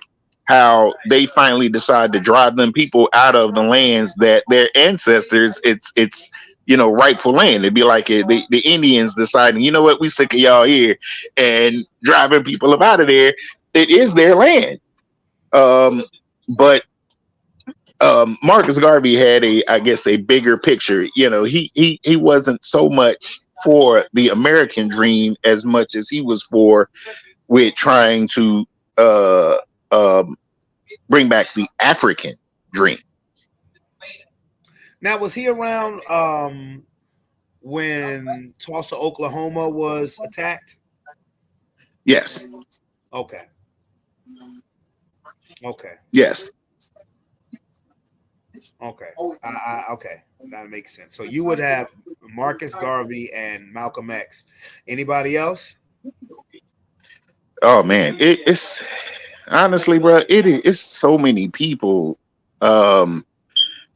how they finally decide to drive them people out of the lands that their ancestors, it's rightful land. It'd be like the Indians deciding, you know what, we sick of y'all here, and driving people up out of there. It is their land. But Marcus Garvey had a bigger picture. You know, he wasn't so much for the American dream as much as he was with trying to bring back the African dream. Now, was he around when Tulsa, Oklahoma was attacked? Yes. Okay. Yes. Okay. Okay. That makes sense. So you would have Marcus Garvey and Malcolm X. Anybody else? Oh man, it's honestly, bro, it's so many people that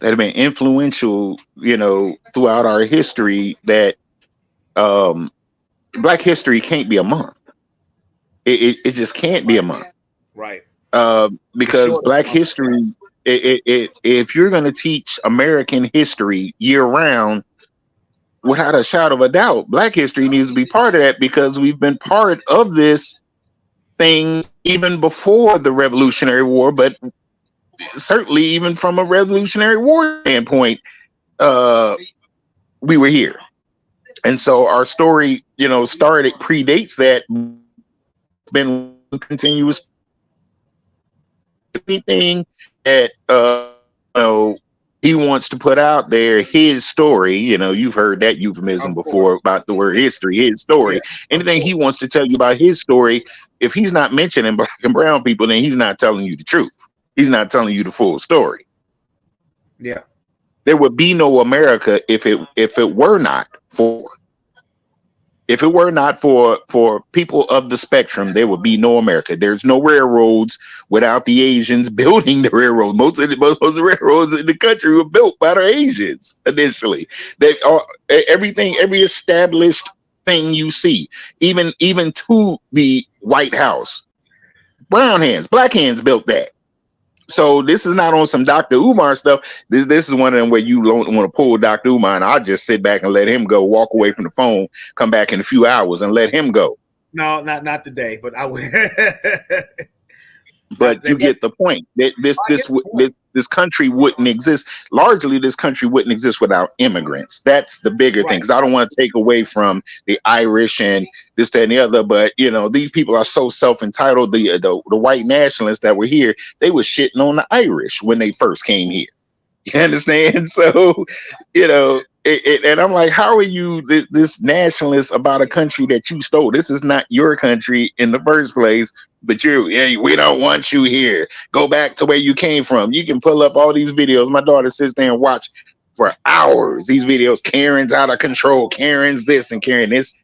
have been influential, throughout our history that Black History can't be a month. It just can't be a month. Right. Because Black History, if you're going to teach American history year round, without a shadow of a doubt, Black History needs to be part of that, because we've been part of this thing even before the Revolutionary War, but certainly even from a Revolutionary War standpoint, we were here. And so our story, predates that, been continuous. Anything that he wants to put out there, his story, you've heard that euphemism before about the word history, his story. Anything he wants to tell you about his story, if he's not mentioning Black and brown people, then he's not telling you the truth. He's not telling you the full story. Yeah. There would be no America if it were not for people of the spectrum. There would be no America. There's no railroads without the Asians building the railroad. Most of the railroads in the country were built by the Asians initially. Every established thing you see, even to the White House, brown hands, black hands built that. So this is not on some Dr. Umar stuff. This is one of them where you don't want to pull Dr. Umar, and I'll just sit back and let him go, walk away from the phone, come back in a few hours and let him go. No, not today, but I will. But you get the point. This country wouldn't exist. Largely, this country wouldn't exist without immigrants. That's the bigger thing. Because I don't want to take away from the Irish and this, that, and the other. But these people are so self-entitled. The white nationalists that were here, they were shitting on the Irish when they first came here. You understand? So, and I'm like, how are you this nationalist about a country that you stole? This is not your country in the first place, but we don't want you here. Go back to where you came from. You can pull up all these videos. My daughter sits there and watch for hours these videos. Karen's out of control. Karen's this and Karen this.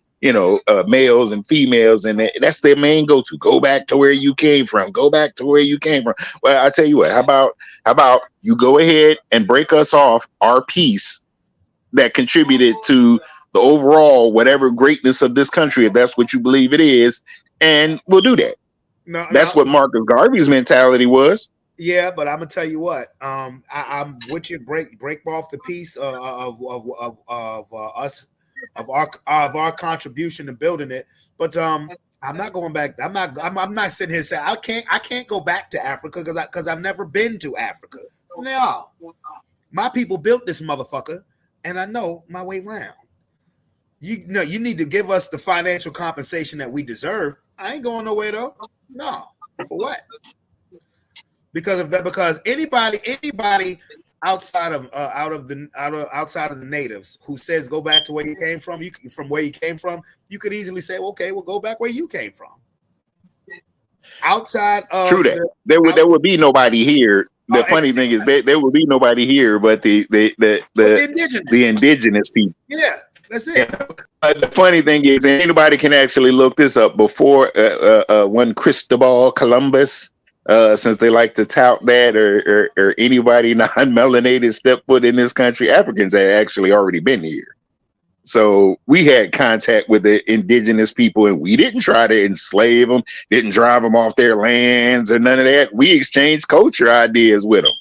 Males and females, and that's their main go-to. Go back to where you came from. Go back to where you came from. Well, I tell you what. How about you go ahead and break us off our piece that contributed to the overall whatever greatness of this country, if that's what you believe it is, and we'll do that. That's what Marcus Garvey's mentality was. Yeah, but I'm gonna tell you what. I'm with you. Break off the piece of us. Of our contribution to building it, but I'm not going back. I'm not sitting here saying I can't go back to Africa because I've never been to Africa. No, my people built this motherfucker, and I know my way around. You need to give us the financial compensation that we deserve. I ain't going nowhere though. No, for what? Because of that. Because anybody outside of the natives who says go back to where you came from, you could easily say, okay, well, go back where you came from. Outside of true that there would be nobody here. The funny thing is there would be nobody here, but the indigenous people. Yeah, that's it. The funny thing is, anybody can actually look this up. Before one Cristobal Columbus. Since they like to tout that, or anybody non-melanated step foot in this country, Africans had actually already been here. So we had contact with the indigenous people, and we didn't try to enslave them, didn't drive them off their lands or none of that. We exchanged culture ideas with them.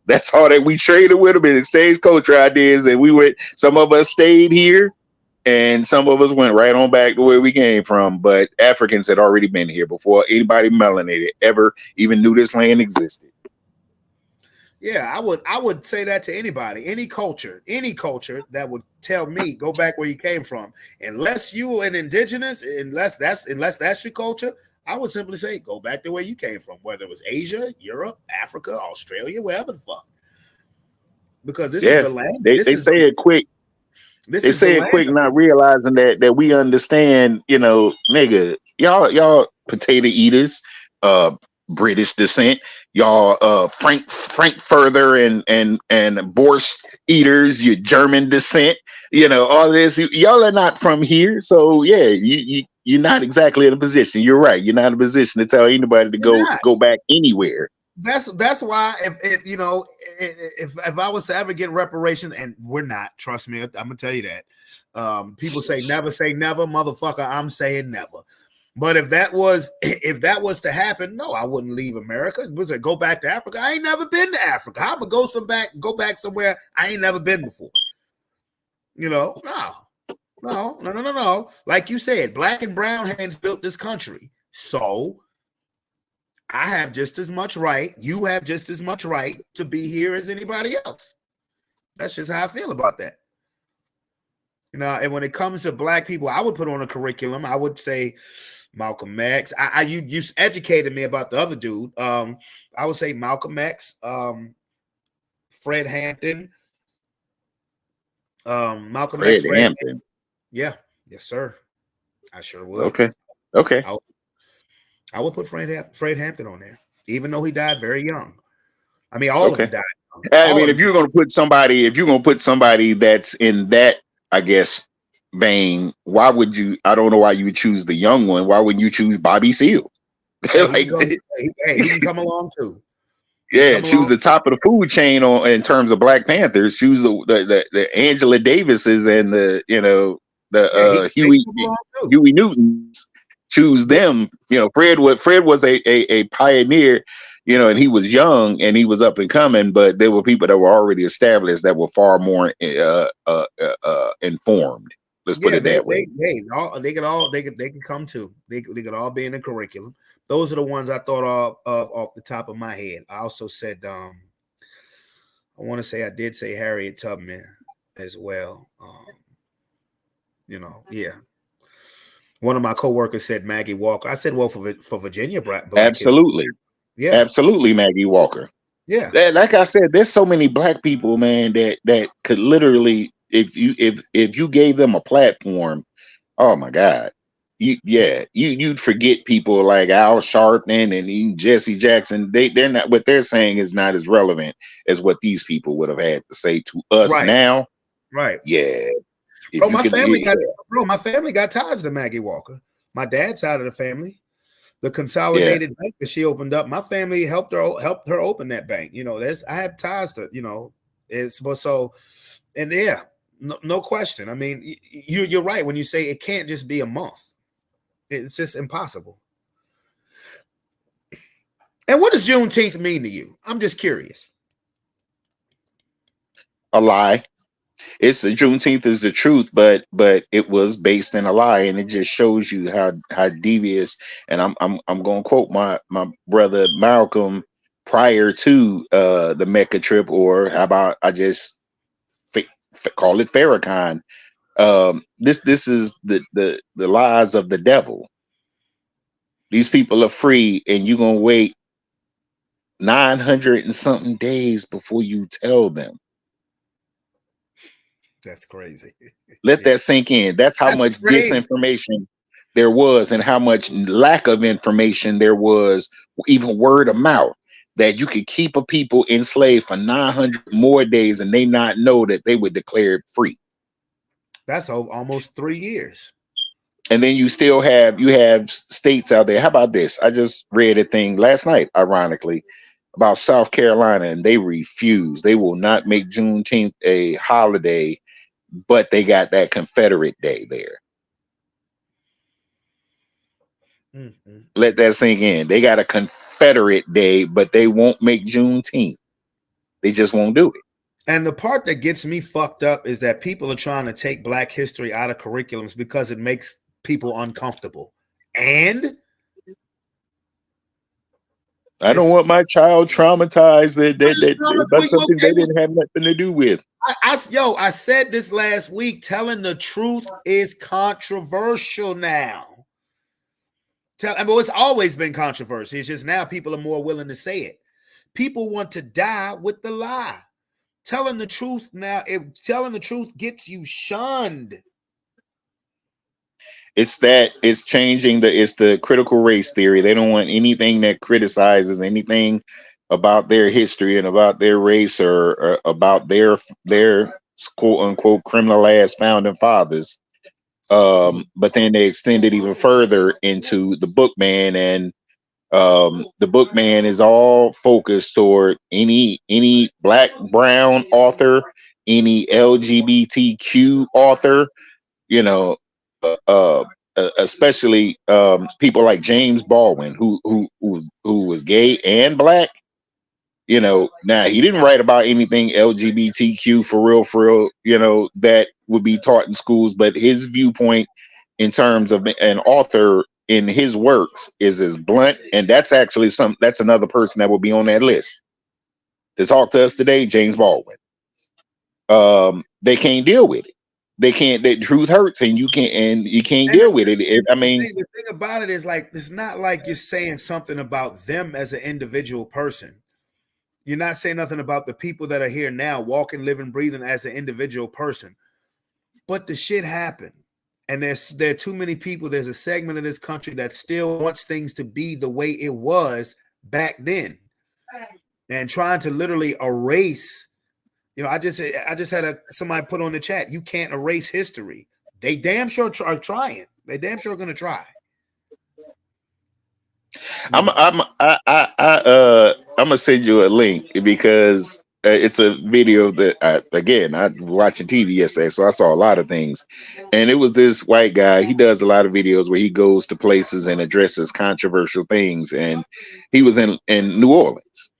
That's all that we traded with them and exchanged culture ideas. And some of us stayed here. And some of us went right on back to where we came from, but Africans had already been here before anybody melanated ever even knew this land existed. Yeah, I would say that to anybody, any culture that would tell me go back where you came from. Unless you an indigenous, unless that's your culture, I would simply say go back to where you came from, whether it was Asia, Europe, Africa, Australia, wherever the fuck. Because this is the land. They say it quick. They say it quick, not realizing that we understand, nigga, y'all potato eaters, British descent, y'all Frankfurter and borscht eaters, you German descent, all this. Y'all are not from here, so yeah, you're not exactly in a position. You're right. You're not in a position to tell anybody to go back anywhere. That's why if I was to ever get reparations, and we're not, trust me, I'm gonna tell you that. People say never, motherfucker. I'm saying never. But if that was to happen, no, I wouldn't leave America. Was it go back to Africa? I ain't never been to Africa. I'm gonna go back somewhere I ain't never been before. No. Like you said, black and brown hands built this country, so I have just as much right. You have just as much right to be here as anybody else. That's just how I feel about that. And when it comes to black people, I would put on a curriculum. I would say Malcolm X. You educated me about the other dude. I would say Malcolm X, Fred Hampton. Malcolm X, Fred Hampton. Yeah. Yes, sir. I sure would. Okay. I would put Fred Hampton on there, even though he died very young. I mean, all of them died young. I mean, if you're gonna put somebody that's in that, I guess, vein, why would you? I don't know why you would choose the young one. Why wouldn't you choose Bobby Seale? He can come along too. Choose the top of the food chain in terms of Black Panthers. Choose the Angela Davises and the Huey Newtons. Choose them. Fred was a pioneer, and he was young and he was up and coming, but there were people that were already established that were far more informed. Let's put it that way. They can come too. They could all be in the curriculum. Those are the ones I thought of off the top of my head. I also said, I want to say I did say Harriet Tubman as well. One of my coworkers said Maggie Walker. I said, well, for Virginia, Black absolutely, yeah, absolutely, Maggie Walker. Yeah. Like I said, there's so many black people, man, that could literally, if you gave them a platform, oh my God, you'd forget people like Al Sharpton and even Jesse Jackson. They're not, what they're saying is not as relevant as what these people would have had to say to us Right. now. Right. Yeah. Bro, my family got ties to Maggie Walker. My dad's side of the family. The consolidated bank that she opened up, my family helped her open that bank. You know, I have ties to, you know, and yeah, no question. I mean, you're right when you say it can't just be a month. It's just impossible. And what does Juneteenth mean to you? I'm just curious. A lie. It's the Juneteenth is the truth, but it was based in a lie, and it just shows you how devious. And I'm going to quote my brother Malcolm prior to the Mecca trip, or how about I just call it Farrakhan. This is the lies of the devil. These people are free, and you're gonna wait 900 and something days before you tell them. That's crazy. Let that sink in. That's how much disinformation there was, and how much lack of information there was, even word of mouth, that you could keep a people enslaved for 900 more days and they not know that they were declared free. That's almost 3 years. And then you still have states out there. How about this? I just read a thing last night, ironically, about South Carolina, and they refuse. They will not make Juneteenth a holiday, but they got that Confederate Day there. Mm-hmm. Let that sink in. They got a Confederate Day, but they won't make Juneteenth. They just won't do it. And the part that gets me fucked up is that people are trying to take Black history out of curriculums because it makes people uncomfortable. And I don't want my child traumatized about something they didn't have nothing to do with. I said this last week, telling the truth is controversial now. It's always been controversial. It's just now people are more willing to say it. People want to die with the lie. Telling the truth now, if telling the truth gets you shunned. It's changing it's the critical race theory. They don't want anything that criticizes anything about their history and about their race or about their quote unquote criminal ass founding fathers. But then they extend it even further into the Bookman, and the Bookman is all focused toward any Black, brown author, any LGBTQ author, you know, especially people like James Baldwin, who was gay and Black. You know, now he didn't write about anything LGBTQ for real, you know, that would be taught in schools, but his viewpoint in terms of an author in his works is as blunt, and that's actually that's another person that will be on that list to talk to us today, James Baldwin. They can't deal with it. They can't. The truth hurts, and you can't deal with it. I mean, the thing about it is, like, it's not like you're saying something about them as an individual person. You're not saying nothing about the people that are here now, walking, living, breathing as an individual person. But the shit happened. And there are too many people. There's a segment of this country that still wants things to be the way it was back then. And trying to literally erase, you know, I just had somebody put on the chat, you can't erase history. They damn sure are trying. They damn sure are going to try. I'm gonna send you a link because it's a video that I was watching TV yesterday, so I saw a lot of things. And it was this white guy. He does a lot of videos where he goes to places and addresses controversial things. And he was in New Orleans,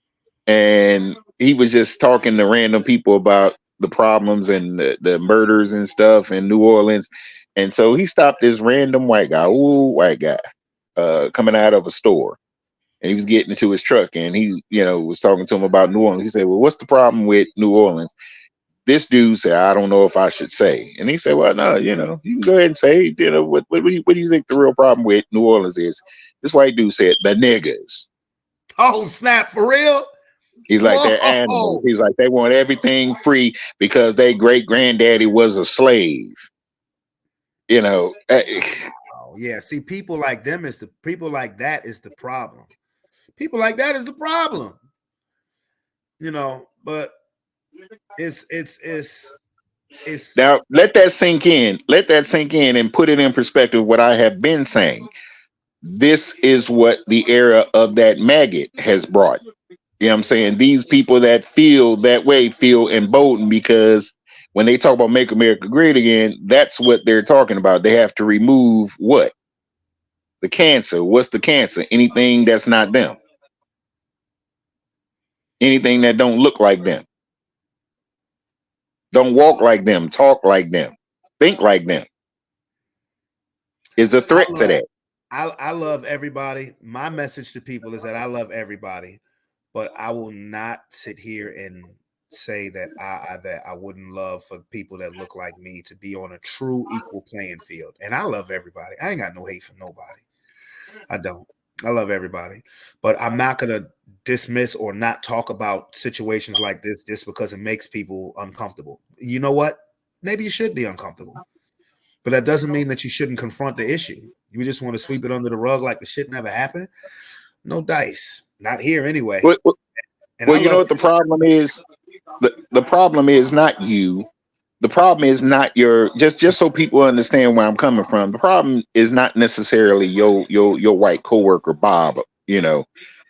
and he was just talking to random people about the problems and the murders and stuff in New Orleans. And so he stopped this random white guy, coming out of a store, and he was getting into his truck, and he, you know, was talking to him about New Orleans. He said, well, what's the problem with New Orleans? This dude said, I don't know if I should say. And he said, well, no, you know, you can go ahead and say, you know, what do you think the real problem with New Orleans is? This white dude said, the niggas. Oh, snap, for real? He's like, they're animals. He's like, they want everything free because their great granddaddy was a slave. You know. Oh, yeah. See, people like that is the problem. People like that is the problem. You know, but it's now let that sink in. Let that sink in and put it in perspective. What I have been saying. This is what the era of that maggot has brought. You know what I'm saying? These people that feel that way feel emboldened because when they talk about make America great again, that's what they're talking about. They have to remove what? The cancer. What's the cancer? Anything that's not them. Anything that don't look like them. Don't walk like them. Talk like them. Think like them. Is a threat to that. I love everybody. My message to people is that I love everybody. But I will not sit here and say that I wouldn't love for people that look like me to be on a true equal playing field. And I love everybody. I ain't got no hate for nobody. I don't. I love everybody. But I'm not going to dismiss or not talk about situations like this just because it makes people uncomfortable. You know what? Maybe you should be uncomfortable. But that doesn't mean that you shouldn't confront the issue. You just want to sweep it under the rug like the shit never happened? No dice. Not here anyway. Well, you know what the problem is? The problem is not you. The problem is not your just so people understand where I'm coming from. The problem is not necessarily your white coworker Bob, you know,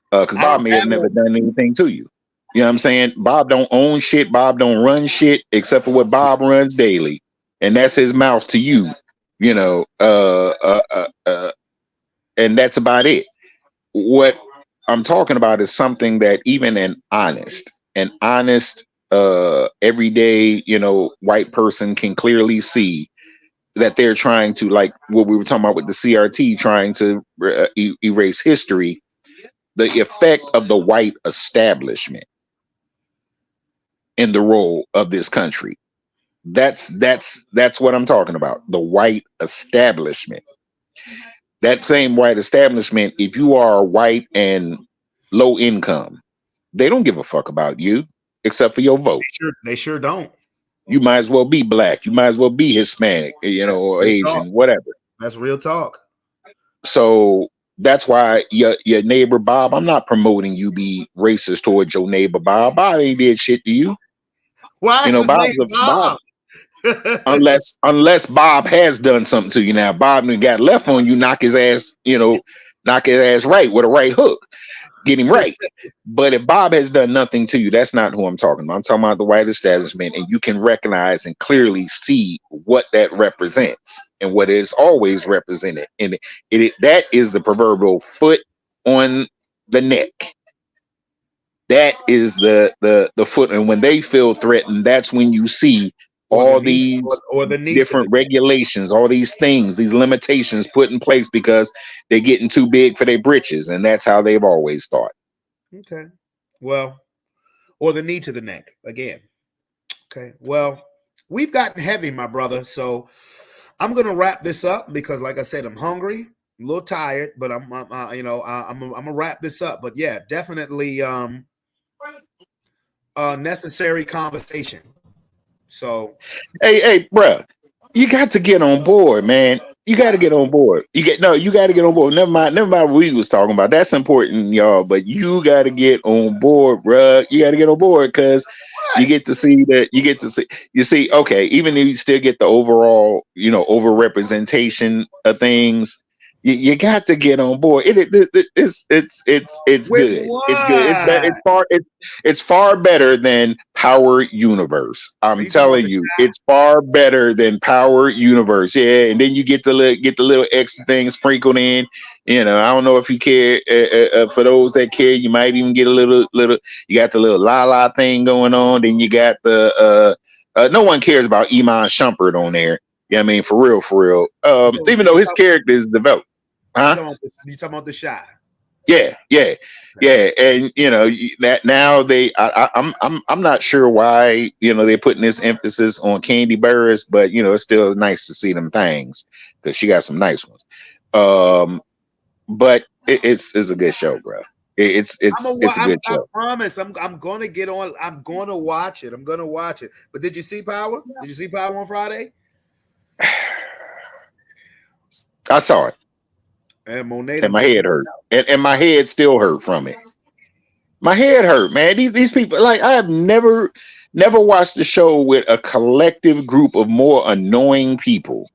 because Bob may have never done anything to you. You know what I'm saying? Bob don't own shit. Bob don't run shit except for what Bob runs daily, and that's his mouth to you. You know, and that's about it. What I'm talking about is something that even an honest, everyday, you know, white person can clearly see that they're trying to, like what we were talking about with the CRT, trying to erase history, the effect of the white establishment in the role of this country. That's what I'm talking about. The white establishment. That same white establishment, if you are white and low income, they don't give a fuck about you except for your vote. They sure don't. You might as well be black. You might as well be Hispanic, you know, or Asian, whatever. That's real talk. So that's why your neighbor Bob, I'm not promoting you be racist towards your neighbor Bob. Bob ain't did shit to you. Why? You know, Bob. unless Bob has done something to you. Now Bob got left on you, knock his ass right with a right hook, get him right. But if Bob has done nothing to you, that's not who I'm talking about. I'm talking about the white establishment, and you can recognize and clearly see what that represents and what is always represented. And that is the proverbial foot on the neck. That is the foot, and when they feel threatened, that's when you see all these different regulations, all these things, these limitations put in place because they're getting too big for their britches, and that's how they've always thought. Okay, well, or the knee to the neck again. Okay, well, we've gotten heavy, my brother, so I'm gonna wrap this up because, like I said, I'm hungry, I'm a little tired, but I'm gonna wrap this up. But yeah, definitely necessary conversation. So, hey, bro, you got to get on board, man. You got to get on board. You got to get on board. Never mind what we was talking about. That's important, y'all. But you got to get on board, bro. You got to get on board because you get to see that. You see. Okay, even if you still get the overall, over representation of things, you got to get on board. It's good. It's good. It's far better than Power Universe. I'm telling you, it's far better than Power Universe. Yeah, and then you get the little extra things sprinkled in. I don't know if you care. For those that care, you might even get a little. You got the little la la thing going on. Then you got the no one cares about Iman Shumpert on there. Yeah, I mean, for real. Even though his character is developed. Huh? You talking about the Shy? Yeah, and that now I'm not sure why they're putting this emphasis on Kandi Burruss, but it's still nice to see them things because she got some nice ones. But it's a good show, bro. It's a good show. I promise. I'm gonna get on. I'm gonna watch it. But did you see Power? Did you see Power on Friday? I saw it. And Monet, and my head hurt, and my head still hurt from it. My head hurt, man. These people, like, I have never watched a show with a collective group of more annoying people.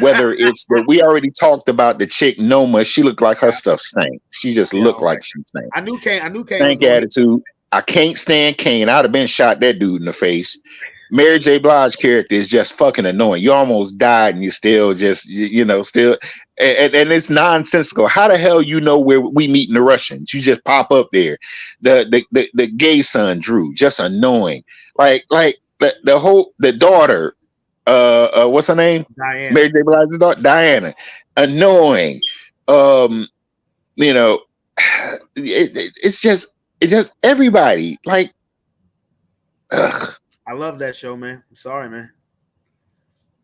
Whether it's that we already talked about the chick Noma, she looked like her stuff stank. She just looked like she stank. I knew Kane. Stank attitude. I can't stand Kane. I'd have been shot that dude in the face. Mary J. Blige's character is just fucking annoying. You almost died and you still just, still, and it's nonsensical. How the hell you know where we meeting the Russians? You just pop up there. The gay son, Drew, just annoying. Like the daughter, what's her name? Diana. Mary J. Blige's daughter, Diana. Annoying. It's just everybody. Like, ugh. I love that show, man. I'm sorry, man.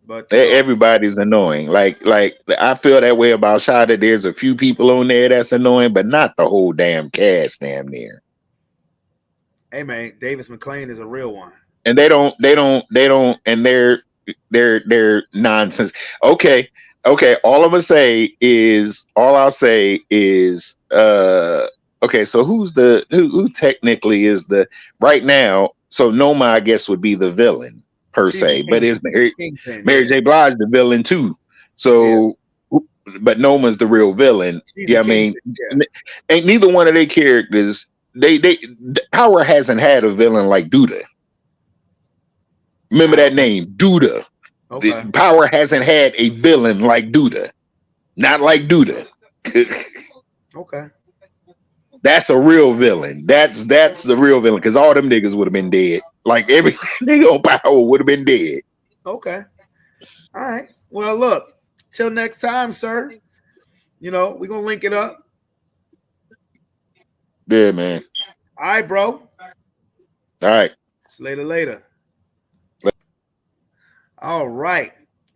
But everybody's annoying. Like I feel that way about Shada. There's a few people on there that's annoying, but not the whole damn cast damn near. Hey man, Davis McClain is a real one. And they don't, and they're nonsense. Okay. All I'll say is, okay, so who technically is the right now? So Noma, I guess, would be the villain per se, but is Mary J. Blige the villain too? So, but Noma's the real villain. I mean, ain't neither one of their characters. Power hasn't had a villain like Duda. Remember that name, Duda. Okay. Power hasn't had a villain like Duda, not like Duda. Okay. That's a real villain. That's the real villain, because all them niggas would have been dead. Like every nigga on Power would have been dead. Okay. All right. Well, look, till next time, sir. We're gonna link it up. Yeah, man. All right, bro. All right. Later. All right.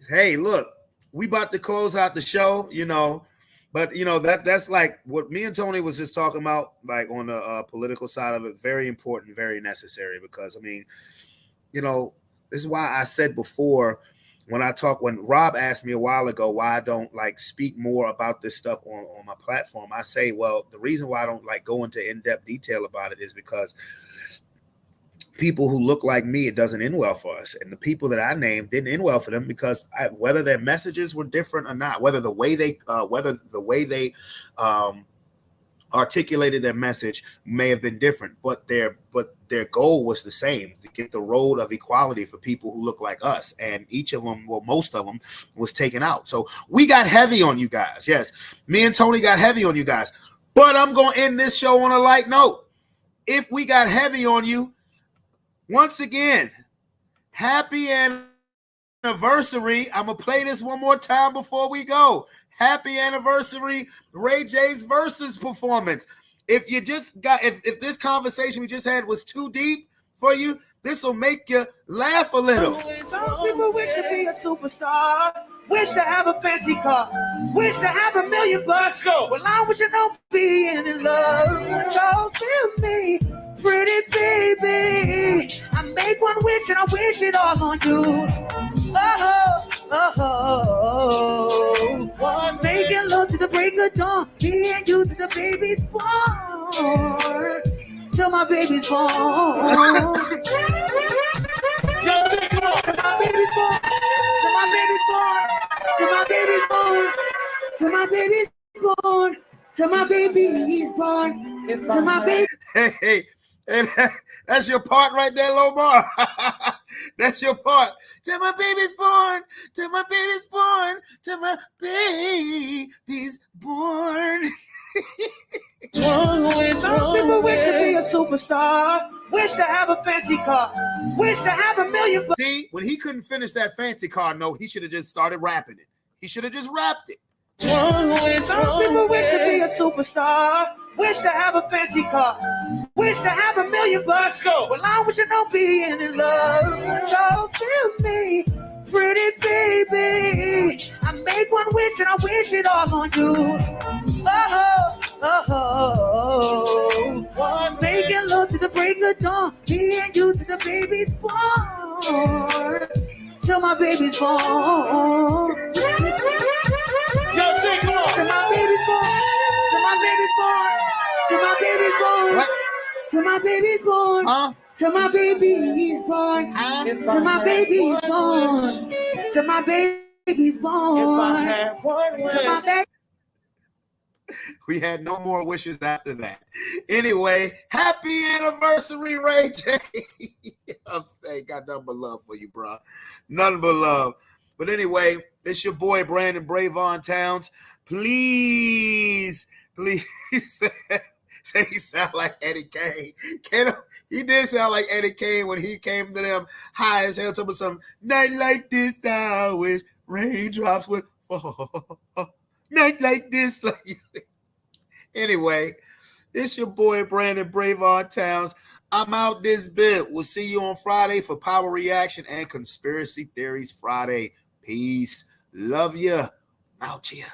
Hey, look, we about to close out the show, but that's like what me and Tony was just talking about, like on the political side of it. Very important, very necessary, because this is why I said before when Rob asked me a while ago why I don't like speak more about this stuff on my platform. I say, well, the reason why I don't like go into in-depth detail about it is because people who look like me, it doesn't end well for us. And the people that I named didn't end well for them because whether their messages were different or not, whether the way they articulated their message may have been different, but their goal was the same, to get the road of equality for people who look like us. And each of them, well, most of them was taken out. So we got heavy on you guys. Yes, me and Tony got heavy on you guys, but I'm going to end this show on a light note. If we got heavy on you, once again, happy anniversary. I'm going to play this one more time before we go. Happy anniversary, Ray J's Versus performance. If you just got, if this conversation we just had was too deep for you, this will make you laugh a little. Some people wish to be a superstar, wish to have a fancy car, wish to have $1 million bucks. Well, I wish I don't be in love. So feel me, pretty baby. I make one wish and I wish it all on you. Making love to the break of dawn, me and you to the baby's born, till my baby's born. Yo, sing, come on. Till my baby's born, till my baby's born, till my baby's born, till my baby's born, till my baby's born, till my baby. Hey, and that's your part right there, Lomar. That's your part. Till my baby's born, till my baby's born, till my baby's born. Some people wish to be a superstar, wish to have a fancy car, wish to have $1 million bucks. See, when he couldn't finish that fancy car note, he should have just started rapping it. He should have just rapped it. Some people wish to be a superstar, wish to have a fancy car, wish to have $1 million bucks. Well, I wish I don't be in love. So feel me, pretty baby. I make one wish and I wish it all on you. Oh, making love to the break of dawn. Me and you to the baby's born. Till my baby's born. Yo, sing, come on. Till my baby's born. Till my baby's born. Till my baby's born. What? Till my baby's born. Huh? Till my baby's born. Till my baby's born. Till my baby's born. If I had one wish. Till my baby. We had no more wishes after that. Anyway, happy anniversary, Ray J. I'm saying, got nothing but love for you, bro. Nothing but love. But anyway, it's your boy Brandon Bravon Towns. Please say he sound like Eddie Kane. He did sound like Eddie Kane when he came to them high as hell, talking about some night like this, I wish raindrops would fall. Night like this, like anyway, it's your boy Brandon Bravon Towns. I'm out this bit. We'll see you on Friday for Power Reaction and Conspiracy Theories Friday. Peace. Love ya. Out ya.